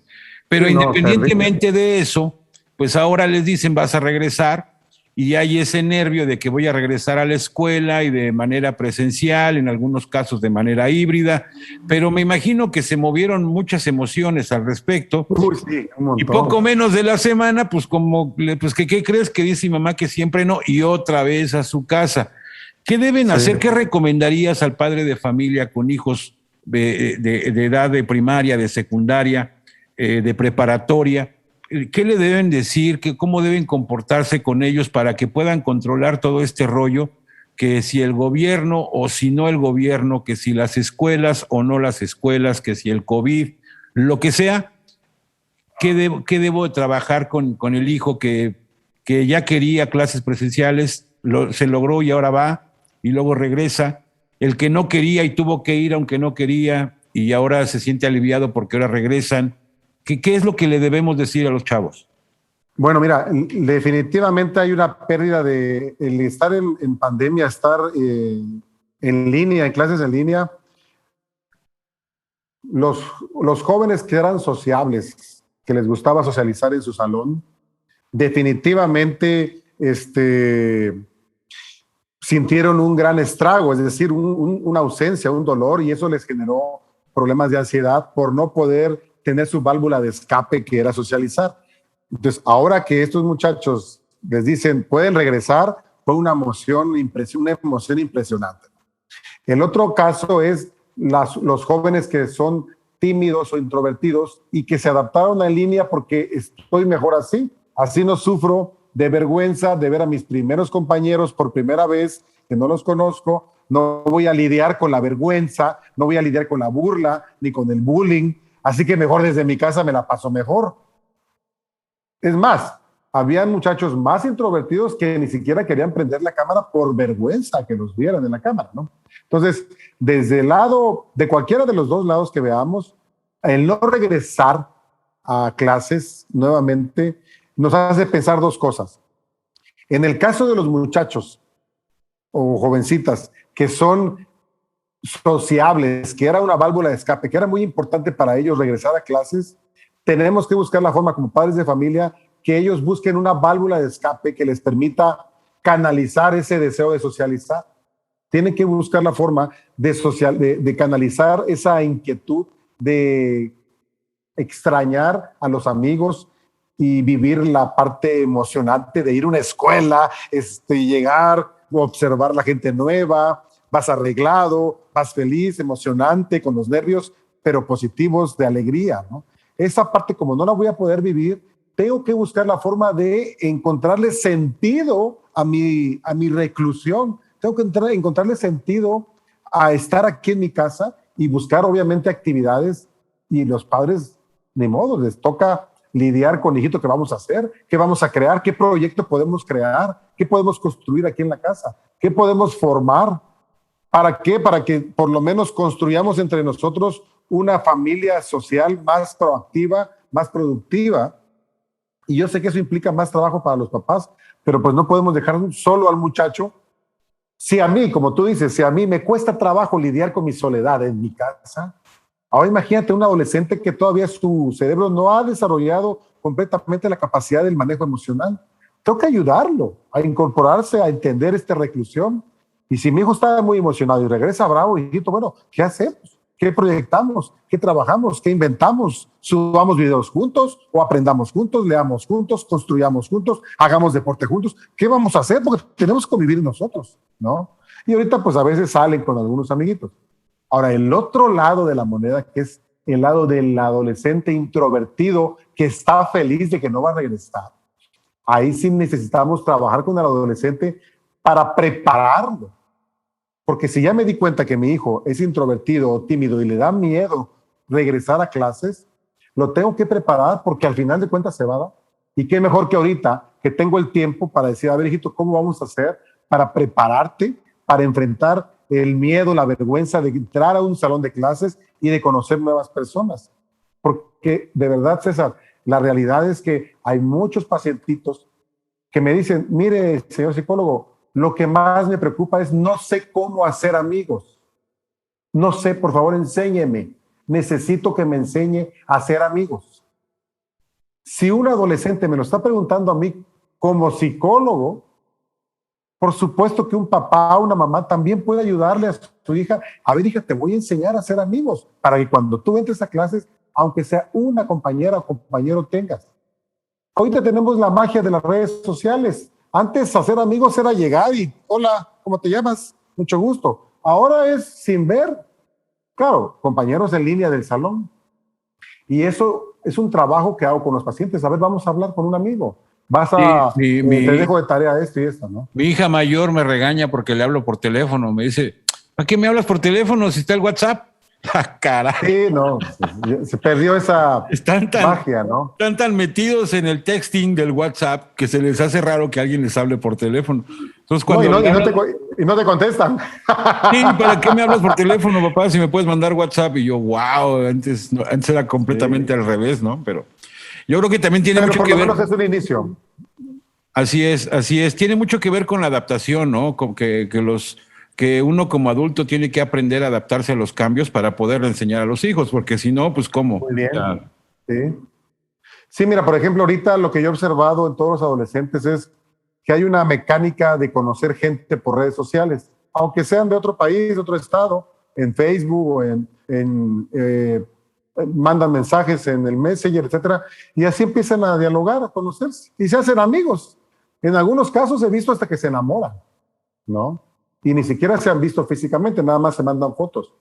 Pero independientemente de eso, pues ahora les dicen vas a regresar y hay ese nervio de que voy a regresar a la escuela y de manera presencial, en algunos casos de manera híbrida, pero me imagino que se movieron muchas emociones al respecto. Uy, sí, un montón. Y poco menos de la semana, pues como, pues ¿qué crees? Que dice mi mamá que siempre no, y otra vez a su casa. ¿Qué deben hacer? ¿Qué recomendarías al padre de familia con hijos de edad de primaria, de secundaria, de preparatoria? ¿Qué le deben decir? ¿Cómo deben comportarse con ellos para que puedan controlar todo este rollo? Que si el gobierno o si no el gobierno, que si las escuelas o no las escuelas, que si el COVID, lo que sea. ¿Qué debo de trabajar con el hijo que ya quería clases presenciales, se logró y ahora va, y luego regresa? El que no quería y tuvo que ir aunque no quería, y ahora se siente aliviado porque ahora regresan. ¿Qué es lo que le debemos decir a los chavos? Bueno, mira, definitivamente hay una pérdida de el estar en pandemia, estar en línea, en clases en línea. Los jóvenes que eran sociables, que les gustaba socializar en su salón, definitivamente sintieron un gran estrago, es decir, una ausencia, un dolor, y eso les generó problemas de ansiedad por no poder tener su válvula de escape, que era socializar. Entonces, ahora que estos muchachos les dicen pueden regresar, fue una emoción impresionante. El otro caso es los jóvenes que son tímidos o introvertidos y que se adaptaron en línea porque estoy mejor así. Así no sufro de vergüenza de ver a mis primeros compañeros por primera vez, que no los conozco, no voy a lidiar con la vergüenza, no voy a lidiar con la burla ni con el bullying, así que mejor desde mi casa me la paso mejor. Es más, habían muchachos más introvertidos que ni siquiera querían prender la cámara por vergüenza que los vieran en la cámara, ¿no? Entonces, desde el lado, de cualquiera de los dos lados que veamos, el no regresar a clases nuevamente nos hace pensar dos cosas. En el caso de los muchachos o jovencitas que son sociables, que era una válvula de escape, que era muy importante para ellos regresar a clases, tenemos que buscar la forma como padres de familia que ellos busquen una válvula de escape que les permita canalizar ese deseo de socializar. Tienen que buscar la forma de canalizar esa inquietud, de extrañar a los amigos y vivir la parte emocionante de ir a una escuela, llegar, observar la gente nueva, vas arreglado, vas feliz, emocionante, con los nervios, pero positivos, de alegría, ¿no? Esa parte, como no la voy a poder vivir, tengo que buscar la forma de encontrarle sentido a mi reclusión. Tengo que encontrarle sentido a estar aquí en mi casa y buscar, obviamente, actividades. Y los padres, ni modo, les toca lidiar con, hijito, ¿qué vamos a hacer? ¿Qué vamos a crear? ¿Qué proyecto podemos crear? ¿Qué podemos construir aquí en la casa? ¿Qué podemos formar? ¿Para qué? Para que por lo menos construyamos entre nosotros una familia social más proactiva, más productiva. Y yo sé que eso implica más trabajo para los papás, pero pues no podemos dejar solo al muchacho. Si a mí, como tú dices, si a mí me cuesta trabajo lidiar con mi soledad en mi casa, ahora imagínate un adolescente que todavía su cerebro no ha desarrollado completamente la capacidad del manejo emocional. Tengo que ayudarlo a incorporarse, a entender esta reclusión. Y si mi hijo está muy emocionado y regresa bravo, hijito, bueno, ¿qué hacemos? ¿Qué proyectamos? ¿Qué trabajamos? ¿Qué inventamos? ¿Subamos videos juntos o aprendamos juntos, leamos juntos, construyamos juntos, hagamos deporte juntos? ¿Qué vamos a hacer? Porque tenemos que convivir nosotros, ¿no? Y ahorita pues a veces salen con algunos amiguitos. Ahora, el otro lado de la moneda, que es el lado del adolescente introvertido que está feliz de que no va a regresar, ahí sí necesitamos trabajar con el adolescente para prepararlo. Porque si ya me di cuenta que mi hijo es introvertido o tímido y le da miedo regresar a clases, lo tengo que preparar porque al final de cuentas se va a dar. Y qué mejor que ahorita que tengo el tiempo para decir, a ver, hijito, ¿cómo vamos a hacer para prepararte, para enfrentar el miedo, la vergüenza de entrar a un salón de clases y de conocer nuevas personas? Porque de verdad, César, la realidad es que hay muchos pacientitos que me dicen, mire, señor psicólogo, lo que más me preocupa es no sé cómo hacer amigos. No sé, por favor, enséñeme. Necesito que me enseñe a hacer amigos. Si un adolescente me lo está preguntando a mí como psicólogo, Por supuesto que un papá o una mamá también puede ayudarle a su hija. A ver, hija, te voy a enseñar a ser amigos para que cuando tú entres a clases, aunque sea una compañera o compañero tengas. Ahorita tenemos la magia de las redes sociales. Antes hacer amigos era llegar y, hola, ¿cómo te llamas? Mucho gusto. Ahora es sin ver, claro, compañeros en línea del salón. Y eso es un trabajo que hago con los pacientes. A ver, vamos a hablar con un amigo. Te dejo de tarea esto y esto, ¿no? Mi hija mayor me regaña porque le hablo por teléfono. Me dice, ¿para qué me hablas por teléfono si está el WhatsApp? ¡Ah, caray! Sí, no, se perdió esa magia, ¿no? Están tan metidos en el texting del WhatsApp que se les hace raro que alguien les hable por teléfono. Entonces, cuando no te contestan. Sí, ¿para qué me hablas por teléfono, papá? Si me puedes mandar WhatsApp. Y yo, wow, antes era completamente al revés, ¿no? Pero yo creo que también tiene mucho que ver. Pero por lo menos es un inicio. Así es. Tiene mucho que ver con la adaptación, ¿no? Con que uno como adulto tiene que aprender a adaptarse a los cambios para poder enseñar a los hijos, porque si no, pues ¿cómo? Muy bien. Sí, mira, por ejemplo, ahorita lo que yo he observado en todos los adolescentes es que hay una mecánica de conocer gente por redes sociales, aunque sean de otro país, de otro estado, en Facebook o mandan mensajes en el Messenger, etcétera, y así empiezan a dialogar, a conocerse, y se hacen amigos. En algunos casos he visto hasta que se enamoran, ¿no? Y ni siquiera se han visto físicamente, nada más se mandan fotos,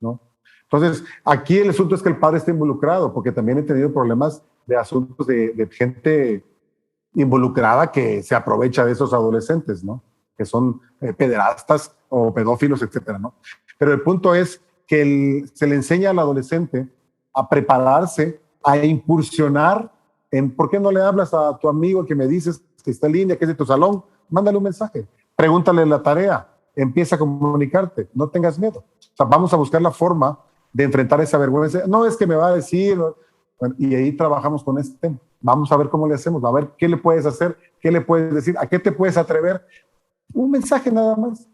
¿no? Entonces, aquí el asunto es que el padre esté involucrado, porque también he tenido problemas de asuntos de gente involucrada que se aprovecha de esos adolescentes, ¿no? Que son pederastas o pedófilos, etcétera, ¿no? Pero el punto es que se le enseña al adolescente a prepararse, a incursionar en ¿por qué no le hablas a tu amigo que me dices que está en línea, que es de tu salón? Mándale un mensaje, pregúntale la tarea, empieza a comunicarte, no tengas miedo. O sea, vamos a buscar la forma de enfrentar esa vergüenza. No es que me va a decir, bueno, y ahí trabajamos con este tema. Vamos a ver cómo le hacemos, a ver qué le puedes hacer, qué le puedes decir, a qué te puedes atrever. Un mensaje nada más.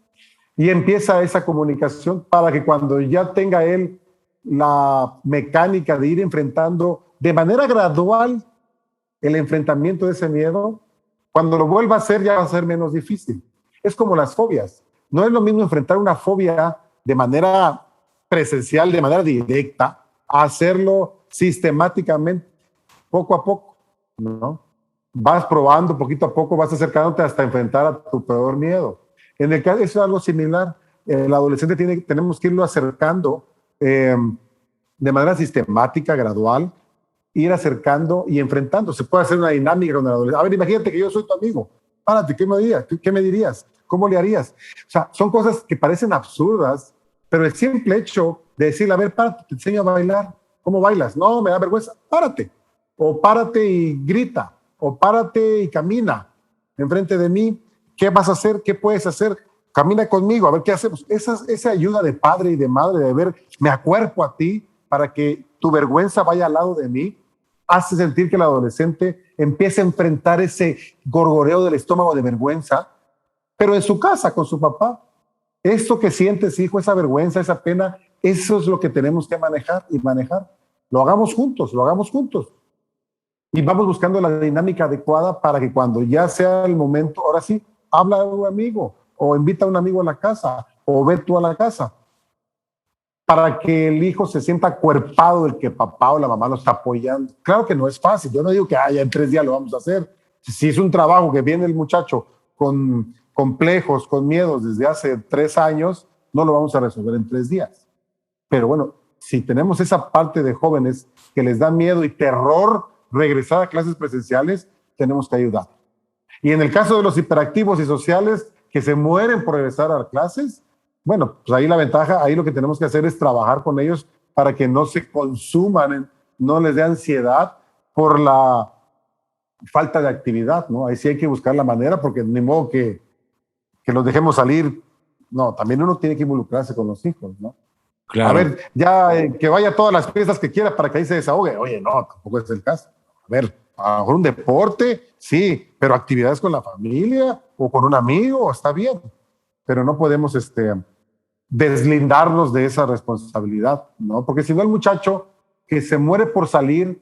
Y empieza esa comunicación para que cuando ya tenga él la mecánica de ir enfrentando de manera gradual el enfrentamiento de ese miedo, cuando lo vuelva a hacer ya va a ser menos difícil. Es como las fobias. No es lo mismo enfrentar una fobia de manera presencial, de manera directa, a hacerlo sistemáticamente, poco a poco, ¿no? Vas probando poquito a poco, vas acercándote hasta enfrentar a tu peor miedo. En el caso, eso es algo similar. El adolescente tenemos que irlo acercando de manera sistemática, gradual, ir acercando y enfrentando. Se puede hacer una dinámica con el adolescente. A ver, imagínate que yo soy tu amigo. Párate, ¿qué me dirías? ¿Cómo le harías? O sea, son cosas que parecen absurdas, pero el simple hecho de decirle, a ver, párate, te enseño a bailar. ¿Cómo bailas? No, me da vergüenza. Párate. O párate y grita. O párate y camina enfrente de mí. ¿Qué vas a hacer? ¿Qué puedes hacer? Camina conmigo, a ver qué hacemos. Esa ayuda de padre y de madre, de ver, me acuerpo a ti para que tu vergüenza vaya al lado de mí, hace sentir que el adolescente empiece a enfrentar ese gorgoreo del estómago de vergüenza, pero en su casa, con su papá. Eso que sientes, hijo, esa vergüenza, esa pena, eso es lo que tenemos que manejar y manejar. Lo hagamos juntos. Y vamos buscando la dinámica adecuada para que cuando ya sea el momento, ahora sí, habla a un amigo, o invita a un amigo a la casa, o ve tú a la casa, para que el hijo se sienta acuerpado del que papá o la mamá lo está apoyando. Claro que no es fácil, yo no digo que ya en 3 días lo vamos a hacer. Si es un trabajo que viene el muchacho con complejos, con miedos desde hace 3 años, no lo vamos a resolver en 3 días. Pero bueno, si tenemos esa parte de jóvenes que les da miedo y terror regresar a clases presenciales, tenemos que ayudar. Y en el caso de los hiperactivos y sociales que se mueren por regresar a clases, bueno, pues ahí la ventaja, ahí lo que tenemos que hacer es trabajar con ellos para que no se consuman, no les dé ansiedad por la falta de actividad, ¿no? Ahí sí hay que buscar la manera, porque ni modo que los dejemos salir. No, también uno tiene que involucrarse con los hijos, ¿no? Claro. A ver, ya que vaya a todas las fiestas que quiera para que ahí se desahogue. Oye, no, tampoco es el caso. A ver, a lo mejor un deporte, sí, pero actividades con la familia o con un amigo, está bien. Pero no podemos deslindarnos de esa responsabilidad, ¿no? Porque si no, el muchacho que se muere por salir,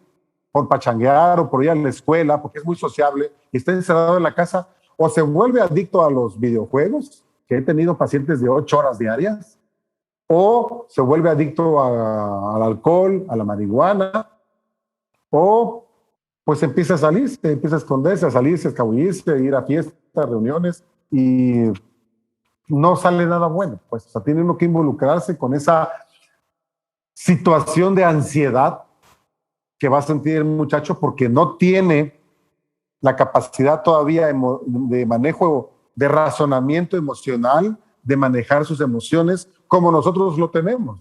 por pachanguear o por ir a la escuela, porque es muy sociable y está encerrado en la casa, o se vuelve adicto a los videojuegos, que he tenido pacientes de 8 horas diarias, o se vuelve adicto al alcohol, a la marihuana, o pues empieza a salirse, empieza a esconderse, a salirse, a escabullirse, a ir a fiestas, reuniones, y no sale nada bueno. Pues, o sea, tiene uno que involucrarse con esa situación de ansiedad que va a sentir el muchacho porque no tiene la capacidad todavía de manejo, de razonamiento emocional, de manejar sus emociones como nosotros lo tenemos.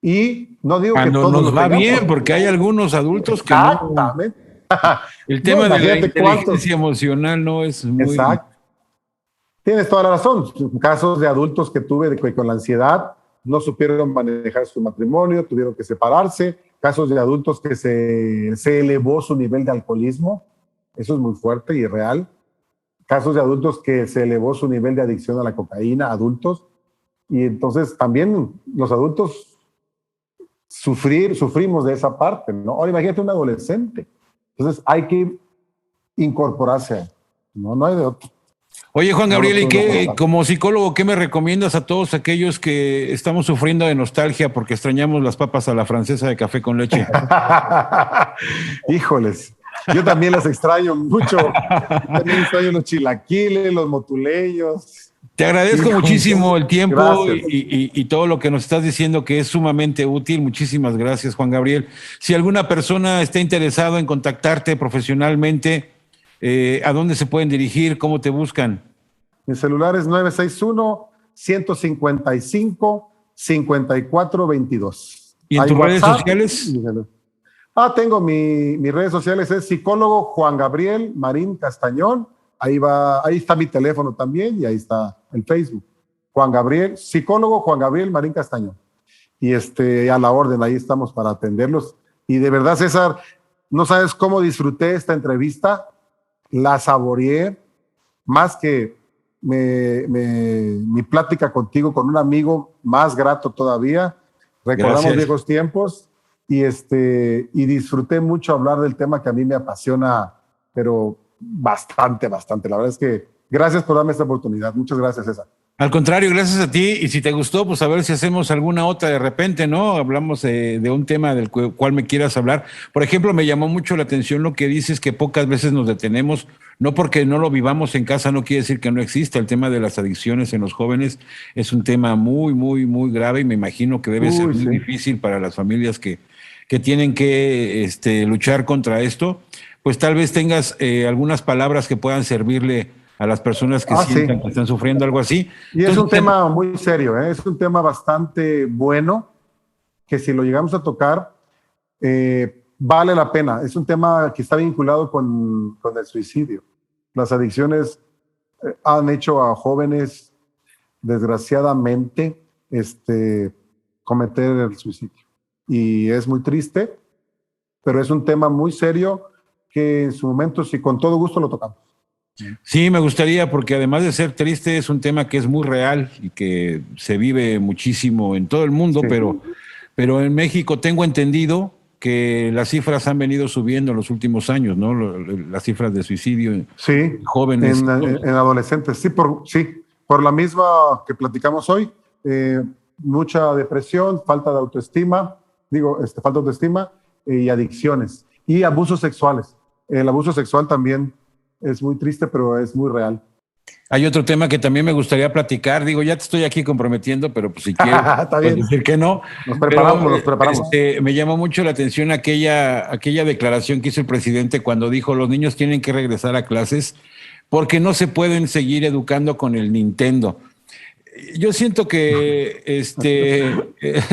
Y no digo Cuando que todos nos lo va tengamos, bien, porque hay algunos adultos que no. exactamente. El tema de la imagínate inteligencia emocional no es muy. Exacto. Tienes toda la razón. Casos de adultos que tuve que con la ansiedad no supieron manejar su matrimonio, tuvieron que separarse. Casos de adultos que se elevó su nivel de alcoholismo. Eso es muy fuerte y real. Casos de adultos que se elevó su nivel de adicción a la cocaína, adultos. Y entonces también los adultos sufrimos de esa parte, ¿no? Ahora imagínate un adolescente. Entonces hay que incorporarse, no hay de otro. Oye, Juan Gabriel, ¿y qué, como psicólogo, qué me recomiendas a todos aquellos que estamos sufriendo de nostalgia porque extrañamos las papas a la francesa de café con leche? Híjoles, yo también las extraño mucho. También extraño los chilaquiles, los motuleños. Te agradezco muchísimo el tiempo y todo lo que nos estás diciendo, que es sumamente útil. Muchísimas gracias, Juan Gabriel. Si alguna persona está interesado en contactarte profesionalmente, ¿a dónde se pueden dirigir? ¿Cómo te buscan? Mi celular es 961-155-5422. ¿Y en tus redes sociales? Tengo mis redes sociales, es psicólogo Juan Gabriel Marín Castañón. Ahí está mi teléfono también y ahí está el Facebook. Juan Gabriel, psicólogo Juan Gabriel Marín Castañón. Y a la orden, ahí estamos para atenderlos. Y de verdad, César, no sabes cómo disfruté esta entrevista, la saboreé, más que mi plática contigo, con un amigo más grato todavía. Recordamos Gracias. Viejos tiempos y disfruté mucho hablar del tema que a mí me apasiona, pero bastante. La verdad es que gracias por darme esta oportunidad. Muchas gracias, César. Al contrario, gracias a ti. Y si te gustó, pues a ver si hacemos alguna otra de repente, ¿no? Hablamos de un tema del cual me quieras hablar. Por ejemplo, me llamó mucho la atención lo que dices, que pocas veces nos detenemos. No porque no lo vivamos en casa, no quiere decir que no exista. El tema de las adicciones en los jóvenes es un tema muy, muy, muy grave y me imagino que debe ser muy difícil para las familias que tienen que luchar contra esto. Pues tal vez tengas algunas palabras que puedan servirle a las personas que sientan que están sufriendo algo así. Y entonces, es un tema muy serio, es un tema bastante bueno, que si lo llegamos a tocar, vale la pena. Es un tema que está vinculado con el suicidio. Las adicciones han hecho a jóvenes, desgraciadamente, cometer el suicidio. Y es muy triste, pero es un tema muy serio que en su momento, sí, con todo gusto lo tocamos. Sí, me gustaría, porque además de ser triste, es un tema que es muy real y que se vive muchísimo en todo el mundo, sí. pero en México tengo entendido que las cifras han venido subiendo en los últimos años, ¿no? Las cifras de suicidio en jóvenes. En adolescentes, por la misma que platicamos hoy, mucha depresión, falta de autoestima, falta de autoestima y adicciones y abusos sexuales. El abuso sexual también es muy triste, pero es muy real. Hay otro tema que también me gustaría platicar. Ya te estoy aquí comprometiendo, pero pues si quieres puedes decir que no. Nos preparamos. Me llamó mucho la atención aquella declaración que hizo el presidente cuando dijo: los niños tienen que regresar a clases porque no se pueden seguir educando con el Nintendo. Yo siento que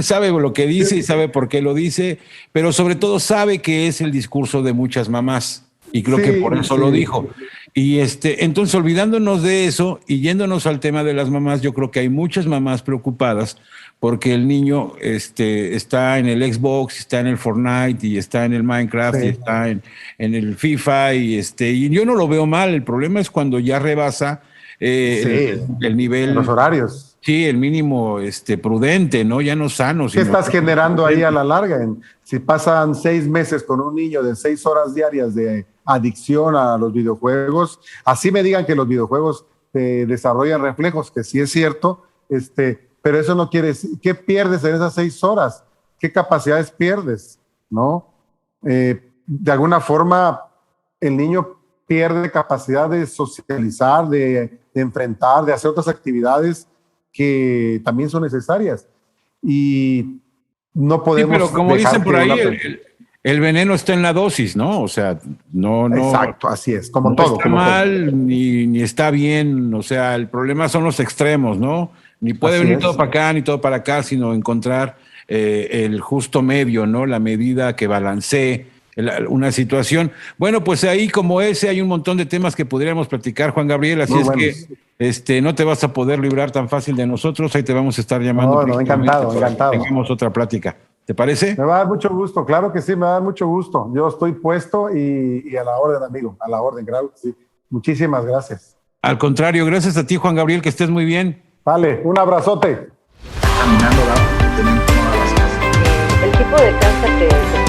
sabe lo que dice y sabe por qué lo dice, pero sobre todo sabe que es el discurso de muchas mamás. Y creo que por eso lo dijo. Y entonces, olvidándonos de eso y yéndonos al tema de las mamás, yo creo que hay muchas mamás preocupadas porque el niño está en el Xbox, está en el Fortnite y está en el Minecraft y está en el FIFA y yo no lo veo mal. El problema es cuando ya rebasa el nivel. Los horarios. Sí, el mínimo prudente, ¿no? Ya no sano. ¿Qué estás generando ahí a la larga? Si pasan 6 meses con un niño de 6 horas diarias de adicción a los videojuegos, así me digan que los videojuegos desarrollan reflejos, que sí es cierto, pero eso no quiere decir, ¿qué pierdes en esas 6 horas? ¿Qué capacidades pierdes? ¿No? De alguna forma, el niño pierde capacidad de socializar, de enfrentar, de hacer otras actividades que también son necesarias. Y no podemos. Sí, pero como dicen por ahí, el veneno está en la dosis, ¿no? O sea, no. Exacto, así es, como no todo. Está como mal, todo. ni está bien. O sea, el problema son los extremos, ¿no? Ni puede Así venir es. todo para acá, ni todo para acá, sino encontrar el justo medio, ¿no? La medida que balancee una situación. Bueno, pues ahí como ese hay un montón de temas que podríamos platicar, Juan Gabriel, así Muy es buenos. que no te vas a poder librar tan fácil de nosotros, ahí te vamos a estar llamando. No, encantado. Que tengamos otra plática. ¿Te parece? Me va a dar mucho gusto, claro que sí, me va a dar mucho gusto. Yo estoy puesto y a la orden, amigo, a la orden, claro que sí. Muchísimas gracias. Al contrario, gracias a ti, Juan Gabriel, que estés muy bien. Vale, un abrazote. Caminando, tenemos que tomar las cosas. El tipo de cáncer que